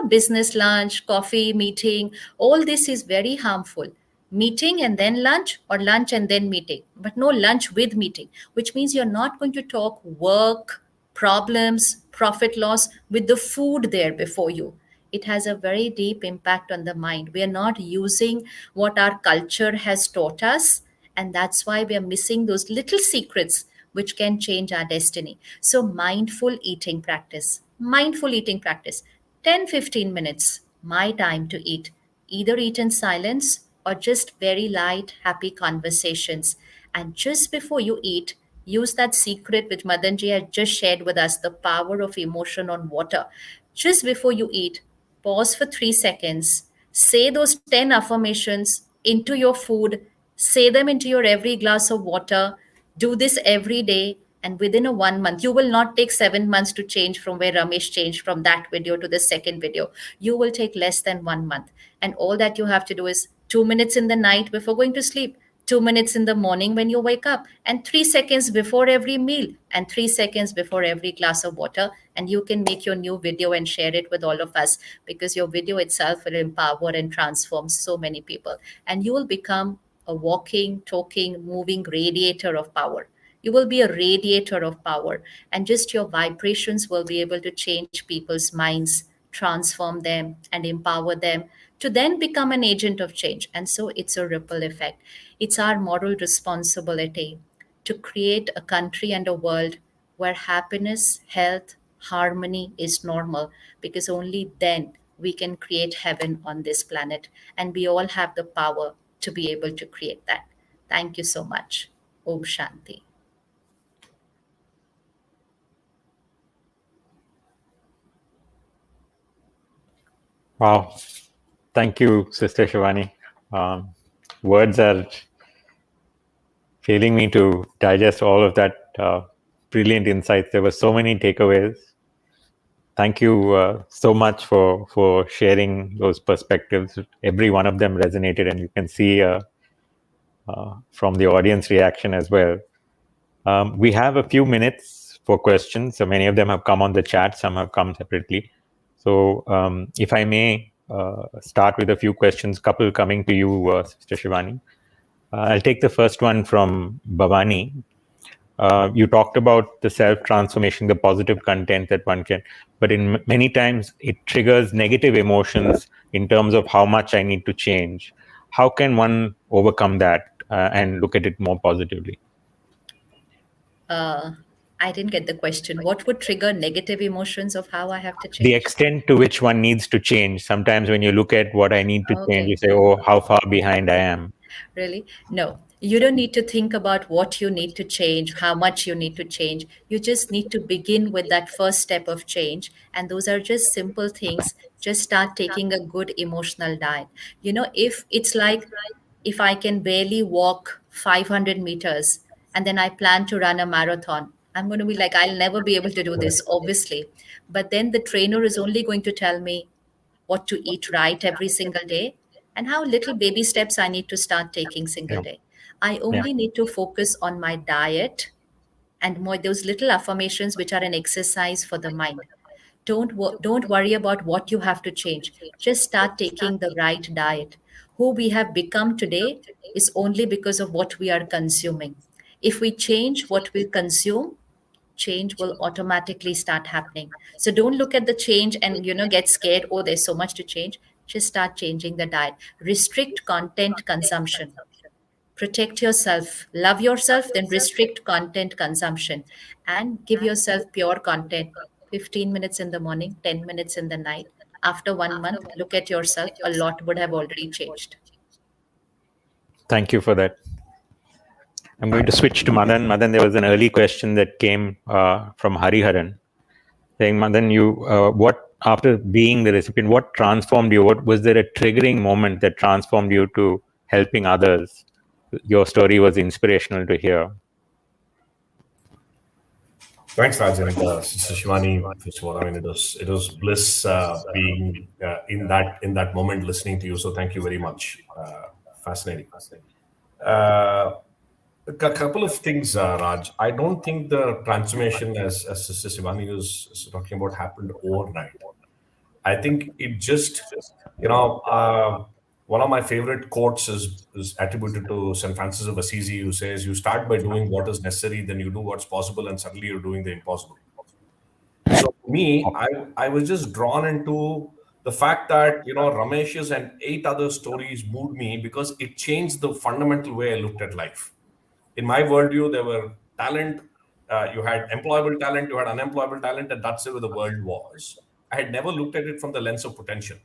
Business lunch, coffee, meeting, all this is very harmful. Meeting and then lunch, or lunch and then meeting, but no lunch with meeting, which means you're not going to talk work, problems, profit loss with the food there before you. It has a very deep impact on the mind. We are not using what our culture has taught us, and that's why we are missing those little secrets which can change our destiny. So, mindful eating practice, 10-15 minutes, my time to eat. Either eat in silence or just very light, happy conversations. And just before you eat, use that secret which Madanji had just shared with us, the power of emotion on water. Just before you eat, pause for 3 seconds, say those 10 affirmations into your food, say them into your every glass of water. Do this every day, and within a 1 month, you will not take 7 months to change from where Ramesh changed from that video to the second video. You will take less than 1 month. And all that you have to do is 2 minutes in the night before going to sleep, 2 minutes in the morning when you wake up, and 3 seconds before every meal, and 3 seconds before every glass of water. And you can make your new video and share it with all of us, because your video itself will empower and transform so many people. And you will become a walking, talking, moving radiator of power. You will be a radiator of power, and just your vibrations will be able to change people's minds, transform them, and empower them to then become an agent of change. And so it's a ripple effect. It's our moral responsibility to create a country and a world where happiness, health, harmony is normal, because only then we can create heaven on this planet. And we all have the power to be able to create that. Thank you so much. Om Shanti. Wow. Thank you, Sister Shivani. Words are failing me to digest all of that brilliant insights. There were so many takeaways. Thank you so much for sharing those perspectives. Every one of them resonated, and you can see from the audience reaction as well. We have a few minutes for questions. So many of them have come on the chat, some have come separately. So if I may start with a few questions, couple coming to you, Sister Shivani. I'll take the first one from Bhavani. You talked about the self-transformation, the positive content that one can, but in many times it triggers negative emotions in terms of how much I need to change. How can one overcome that and look at it more positively? I didn't get the question. What would trigger negative emotions of how I have to change? The extent to which one needs to change. Sometimes when you look at what I need to change, you say, oh, how far behind I am. Really? No. You don't need to think about what you need to change, how much you need to change. You just need to begin with that first step of change. And those are just simple things. Just start taking a good emotional diet. If it's like, if I can barely walk 500 meters and then I plan to run a marathon, I'm going to be like, I'll never be able to do this, obviously. But then the trainer is only going to tell me what to eat right every single day. and how little baby steps I need to start taking single Yeah. day. I only need to focus on my diet and more those little affirmations which are an exercise for the mind. Don't worry about what you have to change. Just start taking the right diet. Who we have become today is only because of what we are consuming. If we change what we consume, change will automatically start happening. So don't look at the change and get scared, oh there's so much to change. Just start changing the diet. Restrict content consumption. Protect yourself, love yourself, then restrict content consumption and give yourself pure content. 15 minutes in the morning, 10 minutes in the night. After 1 month, look at yourself, a lot would have already changed. Thank you for that. I'm going to switch to Madan. Madan, there was an early question that came from Hariharan saying, Madan, what after being the recipient, what transformed you? What was there a triggering moment that transformed you to helping others? Your story was inspirational to hear. Thanks, Raj, and Sister Shivani. First of all, I mean, it was bliss being in that moment, listening to you. So thank you very much. Fascinating. A couple of things, Raj. I don't think the transformation, as Sister Shivani was talking about, happened overnight. I think it just, one of my favorite quotes is attributed to St. Francis of Assisi, who says, "You start by doing what is necessary, then you do what's possible, and suddenly you're doing the impossible." So for me, I was just drawn into the fact that Ramesh's and 8 other stories moved me because it changed the fundamental way I looked at life. In my worldview, there were talent, you had employable talent, you had unemployable talent, and that's where the world was. I had never looked at it from the lens of potential,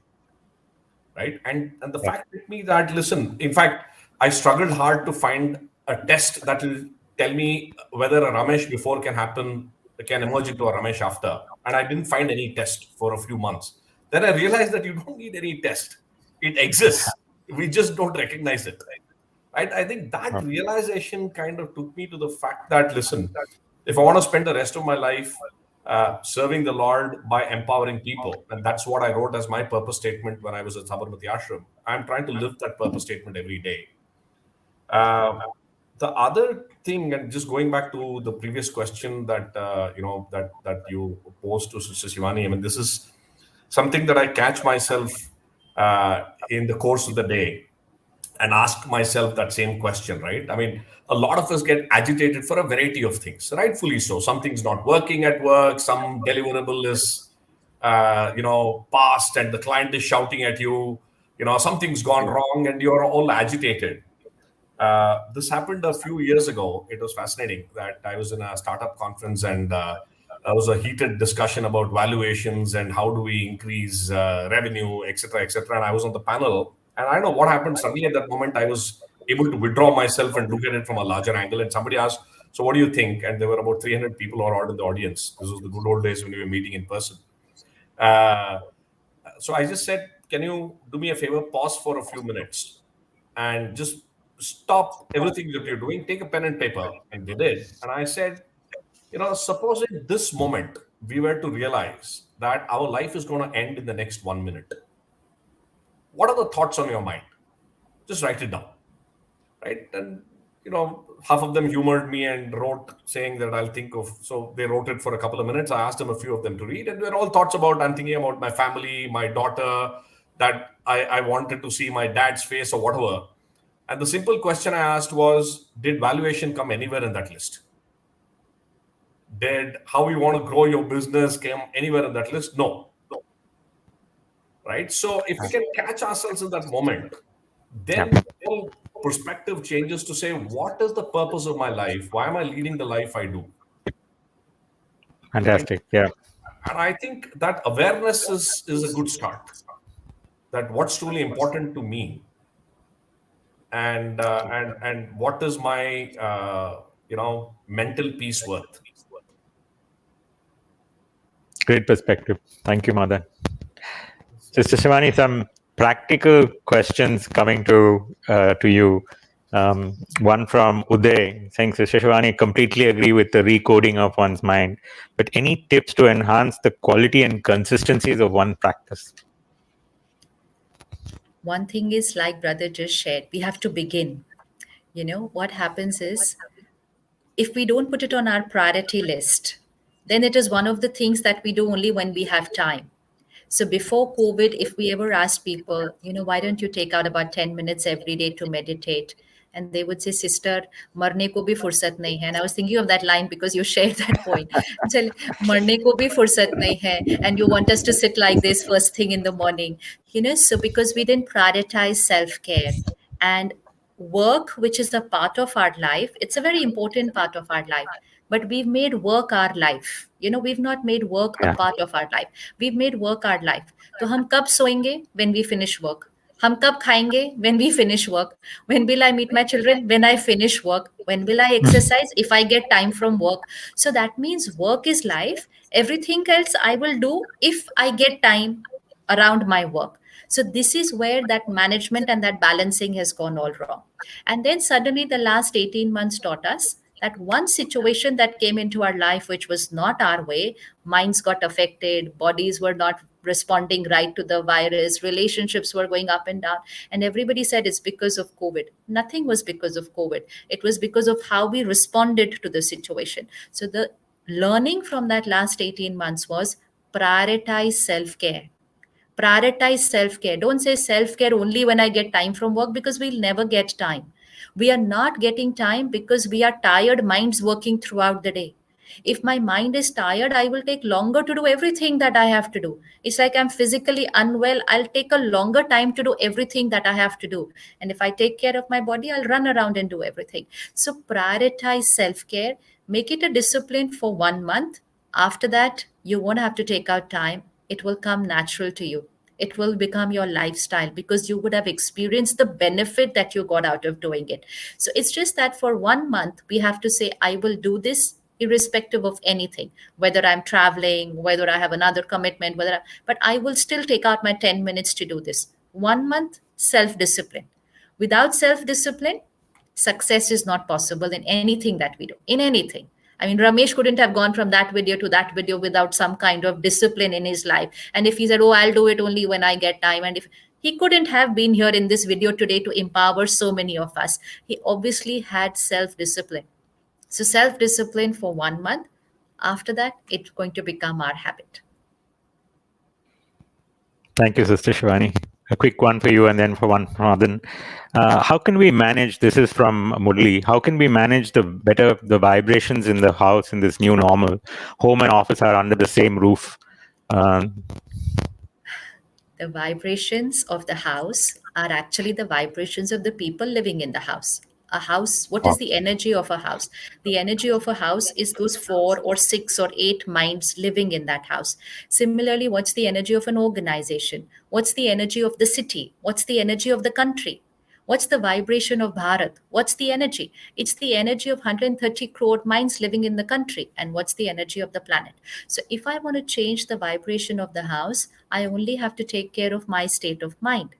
right? And the fact hit me that, listen, in fact, I struggled hard to find a test that will tell me whether a Ramesh before can emerge into a Ramesh after. And I didn't find any test for a few months. Then I realized that you don't need any test. It exists. We just don't recognize it. Right? I think that realization kind of took me to the fact that, listen, if I want to spend the rest of my life serving the Lord by empowering people, and that's what I wrote as my purpose statement when I was at Sabarmati Ashram, I'm trying to live that purpose statement every day. The other thing, and just going back to the previous question that that you posed to Sister Shivani, I mean, this is something that I catch myself in the course of the day and ask myself that same question, right? I mean, a lot of us get agitated for a variety of things, rightfully so. Something's not working at work, some deliverable is, passed and the client is shouting at you, something's gone wrong and you're all agitated. This happened a few years ago. It was fascinating that I was in a startup conference and there was a heated discussion about valuations and how do we increase revenue, etc., etc. And I was on the panel. And I don't know what happened. Suddenly at that moment, I was able to withdraw myself and look at it from a larger angle. And somebody asked, "So what do you think?" And there were about 300 people or odd in the audience. This was the good old days when we were meeting in person. So I just said, "Can you do me a favor? Pause for a few minutes and just stop everything that you're doing. Take a pen and paper." And they did. And I said, suppose in this moment, we were to realize that our life is going to end in the next 1 minute. What are the thoughts on your mind? Just write it down, right? And, half of them humored me and wrote saying that I'll think of, so they wrote it for a couple of minutes. I asked them a few of them to read, and they're all thoughts about, I'm thinking about my family, my daughter, that I wanted to see my dad's face or whatever. And the simple question I asked was, did valuation come anywhere in that list? Did how you want to grow your business come anywhere in that list? No. Right? So if we can catch ourselves in that moment, then the whole perspective changes to say, what is the purpose of my life? Why am I leading the life I do? Fantastic. Right? Yeah. And I think that awareness is a good start. That what's truly important to me, and what is my mental peace worth. Great perspective. Thank you, Madan. Sister Shivani, some practical questions coming to you. One from Uday saying, Sister Shivani, completely agree with the recoding of one's mind, but any tips to enhance the quality and consistencies of one practice? One thing is, like brother just shared, we have to begin. What happens is, if we don't put it on our priority list, then it is one of the things that we do only when we have time. So before COVID, if we ever asked people, why don't you take out about 10 minutes every day to meditate? And they would say, Sister, marne ko bhi fursat nahi hai. And I was thinking of that line because you shared that point. So, marne ko bhi fursat nahi hai. And you want us to sit like this first thing in the morning. So because we didn't prioritize self-care. And work, which is a part of our life, it's a very important part of our life, but we've made work our life. We've not made work a Yeah. part of our life. We've made work our life. तो हम कब सोएंगे? When we finish work. हम कब खाएंगे? When we finish work. When will I meet my children? When I finish work. When will I exercise? If I get time from work. So that means work is life. Everything else I will do if I get time around my work. So this is where that management and that balancing has gone all wrong. And then suddenly the last 18 months taught us that one situation that came into our life which was not our way, minds got affected, bodies were not responding right to the virus, relationships were going up and down, and everybody said it's because of COVID. Nothing was because of COVID. It was because of how we responded to the situation. So the learning from that last 18 months was prioritize self-care. Prioritize self-care. Don't say self-care only when I get time from work, because we'll never get time. We are not getting time because we are tired minds working throughout the day. If my mind is tired, I will take longer to do everything that I have to do. It's like I'm physically unwell, I'll take a longer time to do everything that I have to do. And if I take care of my body, I'll run around and do everything. So prioritize self-care. Make it a discipline for 1 month. After that, you won't have to take out time. It will come natural to you. It will become your lifestyle because you would have experienced the benefit that you got out of doing it. So it's just that for 1 month, we have to say, I will do this irrespective of anything, whether I'm traveling, whether I have another commitment, but I will still take out my 10 minutes to do this. 1 month, self discipline. Without self discipline, success is not possible in anything that we do, in anything. I mean, Ramesh couldn't have gone from that video to that video without some kind of discipline in his life. And if he said, oh, I'll do it only when I get time, and if he couldn't have been here in this video today to empower so many of us, he obviously had self discipline. So, self discipline for 1 month. After that, it's going to become our habit. Thank you, Sister Shivani. A quick one for you and then for one from Adan. How can we manage, this is from Murli, how can we manage the vibrations in the house in this new normal? Home and office are under the same roof. The vibrations of the house are actually the vibrations of the people living in the house. A house, what is the energy of a house? The energy of a house is those 4 or 6 or 8 minds living in that house. Similarly, what's the energy of an organization? What's the energy of the city? What's the energy of the country? What's the vibration of Bharat? What's the energy? It's the energy of 130 crore minds living in the country. And what's the energy of the planet? So if I want to change the vibration of the house, I only have to take care of my state of mind.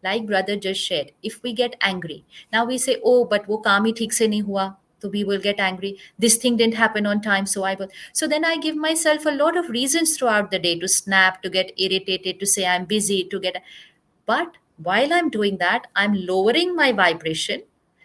Like brother just shared, if we get angry, now we say, oh, but wo kaam hi theek se nahi hua. So we will get angry. This thing didn't happen on time, so I will. So then I give myself a lot of reasons throughout the day to snap, to get irritated, to say I'm busy, to get. But while I'm doing that, I'm lowering my vibration,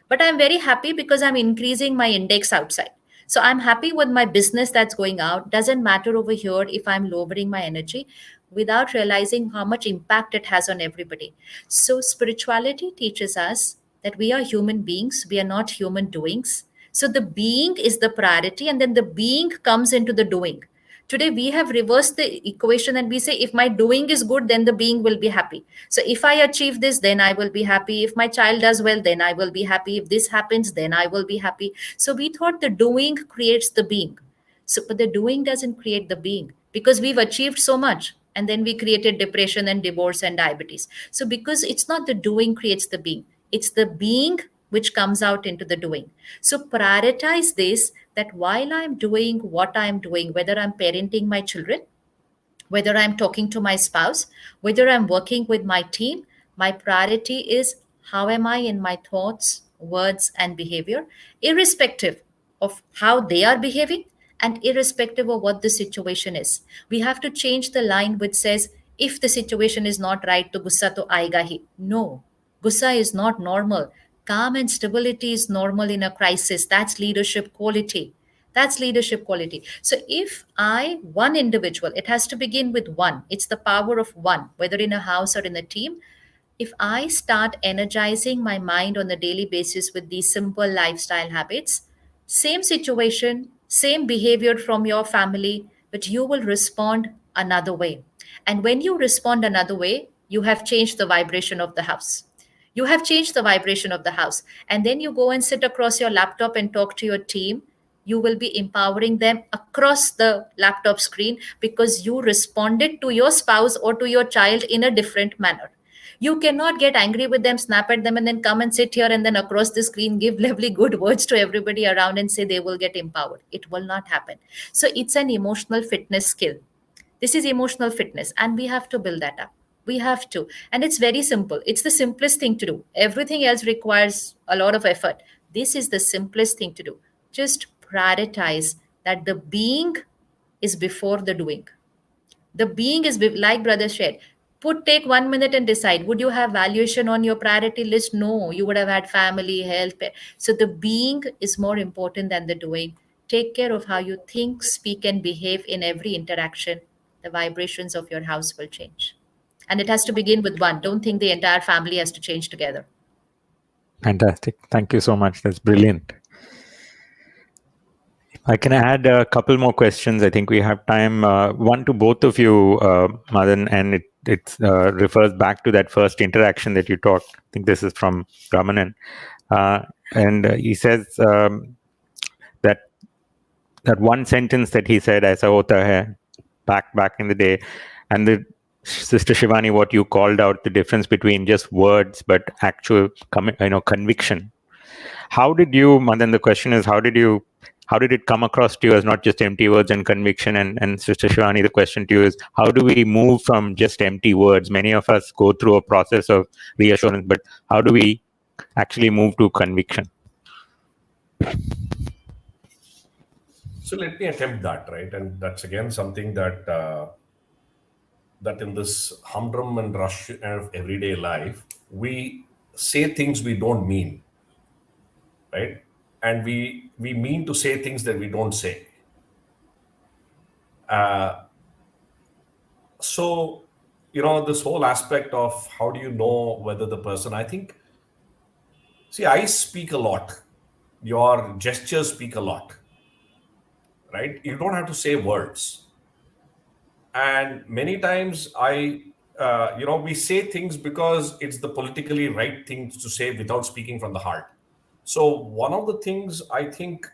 but I'm very happy because I'm increasing my index outside. So I'm happy with my business that's going out. Doesn't matter over here if I'm lowering my energy without realizing how much impact it has on everybody. So spirituality teaches us that we are human beings, we are not human doings. So the being is the priority, and then the being comes into the doing. Today we have reversed the equation and we say, if my doing is good, then the being will be happy. So if I achieve this, then I will be happy. If my child does well, then I will be happy. If this happens, then I will be happy. So we thought the doing creates the being. So, but the doing doesn't create the being because we've achieved so much. And then we created depression and divorce and diabetes. So because it's not the doing creates the being, it's the being which comes out into the doing. So prioritize this, that while I'm doing what I'm doing, whether I'm parenting my children, whether I'm talking to my spouse, whether I'm working with my team, my priority is how am I in my thoughts, words, and behavior, irrespective of how they are behaving and irrespective of what the situation is. We have to change the line which says, if the situation is not right, to gussa to aayega hi. No, gussa is not normal. Calm and stability is normal in a crisis. That's leadership quality. That's leadership quality. So if one individual, it has to begin with one. It's the power of one, whether in a house or in a team. If I start energizing my mind on a daily basis with these simple lifestyle habits, same situation, same behavior from your family, but you will respond another way. And when you respond another way, you have changed the vibration of the house. You have changed the vibration of the house. And then you go and sit across your laptop and talk to your team. You will be empowering them across the laptop screen because you responded to your spouse or to your child in a different manner. You cannot get angry with them, snap at them, and then come and sit here and then across the screen give lovely good words to everybody around and say they will get empowered. It will not happen. So it's an emotional fitness skill. This is emotional fitness, and we have to build that up. We have to. And it's very simple. It's the simplest thing to do. Everything else requires a lot of effort. This is the simplest thing to do. Just prioritize that the being is before the doing. The being is like brother shared. Take 1 minute and decide, would you have valuation on your priority list? No, you would have had family, health. So the being is more important than the doing. Take care of how you think, speak, and behave in every interaction. The vibrations of your house will change. And it has to begin with one. Don't think the entire family has to change together. Fantastic. Thank you so much. That's brilliant. I can add a couple more questions. I think we have time. One to both of you, Madan, and it refers back to that first interaction that you talked. I think this is from Ramanan. And he says that one sentence that he said, "Aisa hota hai," back in the day, and the Sister Shivani, what you called out, the difference between just words but actual conviction. How did you, Madan, the question is, how did it come across to you as not just empty words and conviction? And Sister Shivani, the question to you is, how do we move from just empty words? Many of us go through a process of reassurance, but how do we actually move to conviction? So let me attempt that, right? And that's again something that that in this humdrum and rush of everyday life, we say things we don't mean, right? And we mean to say things that we don't say. So, this whole aspect of how do you know whether the person, I think, see, I speak a lot. Your gestures speak a lot, right? You don't have to say words. And many times we say things because it's the politically right thing to say without speaking from the heart. So one of the things I think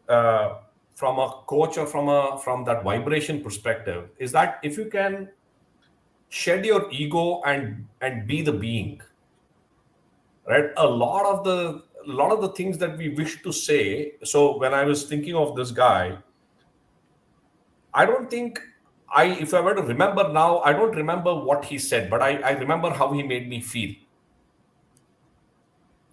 from a coach or from that vibration perspective is that if you can shed your ego and be the being, right? A lot of the things that we wish to say. So when I was thinking of this guy, I don't think if I were to remember now, I don't remember what he said, but I remember how he made me feel.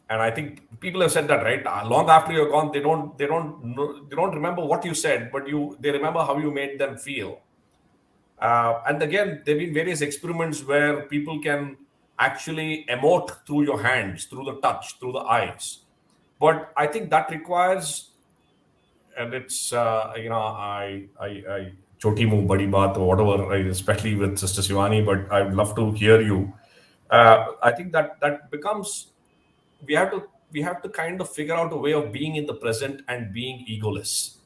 And I think people have said that, right? Long after you're gone, they don't remember what you said, but they remember how you made them feel. And again, there've been various experiments where people can actually emote through your hands, through the touch, through the eyes. But I think that requires, and it's I choti muh badi baat or whatever, especially with Sister Shivani, but I'd love to hear you. I think that becomes, we have to kind of figure out a way of being in the present and being egoless.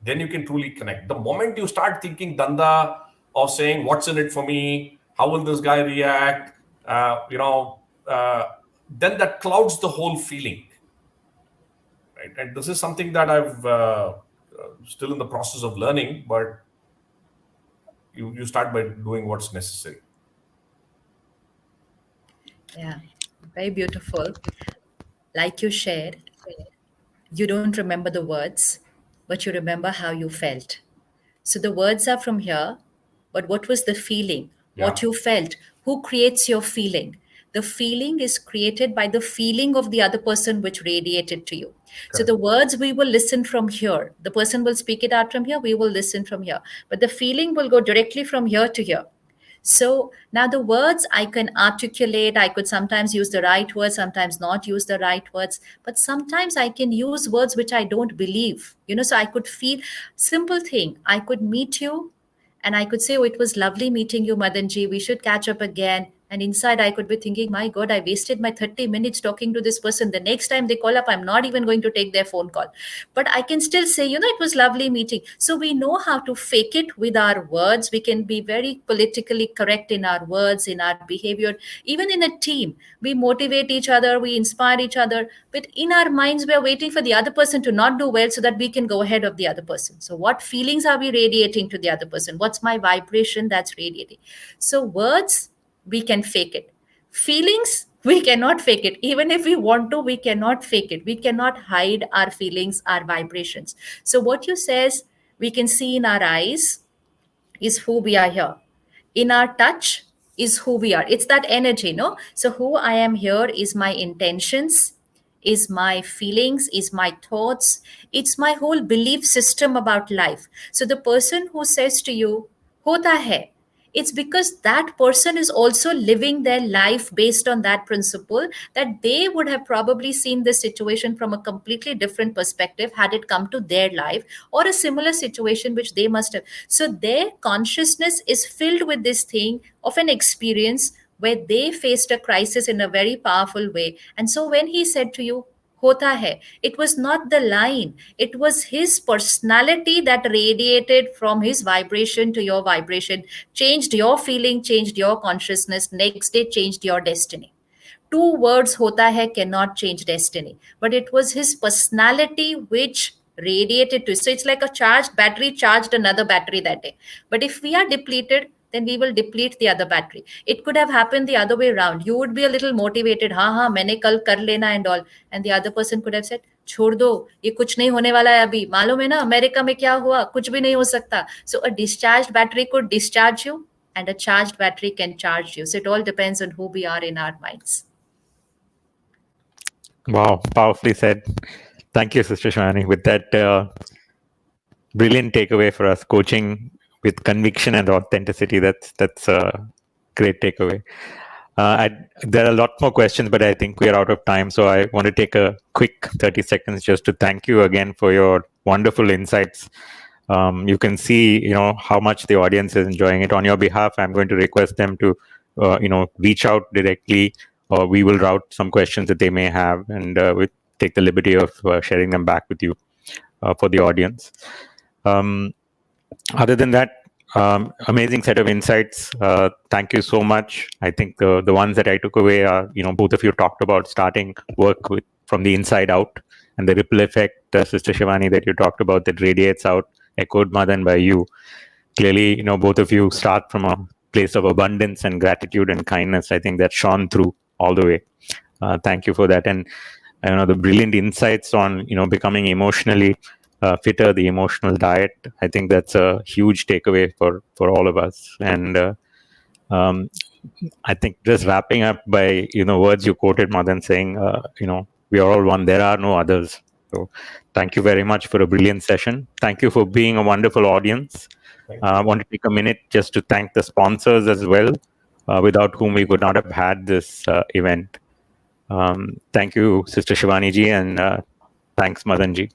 Then you can truly connect. The moment you start thinking danda or saying what's in it for me, how will this guy react, then that clouds the whole feeling. Right? And this is something that I've still in the process of learning, but you start by doing what's necessary. Yeah, very beautiful. Like you shared, you don't remember the words, but you remember how you felt. So the words are from here, but what was the feeling? What Yeah. you felt? Who creates your feeling? The feeling is created by the feeling of the other person which radiated to you. So the words we will listen from here. The person will speak it out from here, we will listen from here. But the feeling will go directly from here to here. So now the words I can articulate, I could sometimes use the right words, sometimes not use the right words, but sometimes I can use words which I don't believe. So I could feel simple thing. I could meet you and I could say, oh, it was lovely meeting you, Madanji. We should catch up again. And inside, I could be thinking, my God, I wasted my 30 minutes talking to this person. The next time they call up, I'm not even going to take their phone call. But I can still say, it was lovely meeting. So we know how to fake it with our words. We can be very politically correct in our words, in our behavior. Even in a team, we motivate each other, we inspire each other. But in our minds, we are waiting for the other person to not do well so that we can go ahead of the other person. So what feelings are we radiating to the other person? What's my vibration that's radiating? So words, we can fake it. Feelings, we cannot fake it. Even if we want to, we cannot fake it. We cannot hide our feelings, our vibrations. So what you says, we can see in our eyes is who we are here. In our touch is who we are. It's that energy, no? So who I am here is my intentions, is my feelings, is my thoughts. It's my whole belief system about life. So the person who says to you, hota hai, it's because that person is also living their life based on that principle, that they would have probably seen this situation from a completely different perspective had it come to their life, or a similar situation which they must have. So their consciousness is filled with this thing of an experience where they faced a crisis in a very powerful way. And so when he said to you, hota hai, it was not the line, it was his personality that radiated from his vibration to your vibration, changed your feeling, changed your consciousness, next day changed your destiny. Two words hota hai cannot change destiny, but it was his personality which radiated to. So it's like a charged battery charged another battery that day. But if we are depleted, then we will deplete the other battery. It could have happened the other way around. You would be a little motivated, ha, maine kal kar lena and all. And the other person could have said, छोड़ दो, ये कुछ नहीं होने वाला है अभी, मालूम है ना अमेरिका में क्या हुआ, कुछ भी नहीं हो सकता. So a discharged battery could discharge you, and a charged battery can charge you. So it all depends on who we are in our minds. Wow, powerfully said. Thank you, Sister Shivani, with that brilliant takeaway for us, coaching with conviction and authenticity. That's a great takeaway. There are a lot more questions, but I think we are out of time. So I want to take a quick 30 seconds just to thank you again for your wonderful insights. You can see, how much the audience is enjoying it. On your behalf, I'm going to request them to, reach out directly, or we will route some questions that they may have, and we'll take the liberty of sharing them back with you for the audience. Other than that, amazing set of insights. Thank you so much. I think the ones that I took away are, both of you talked about starting work from the inside out, and the ripple effect, Sister Shivani, that you talked about that radiates out, echoed Madan by you. Clearly, both of you start from a place of abundance and gratitude and kindness. I think that shone through all the way. Thank you for that. And the brilliant insights on, becoming emotionally fitter, the emotional diet. I think that's a huge takeaway for all of us. And I think just wrapping up by, words you quoted, Madan, saying, we are all one, there are no others. So thank you very much for a brilliant session. Thank you for being a wonderful audience. I want to take a minute just to thank the sponsors as well, without whom we would not have had this event. Thank you, Sister Shivani ji, and thanks, Madan ji.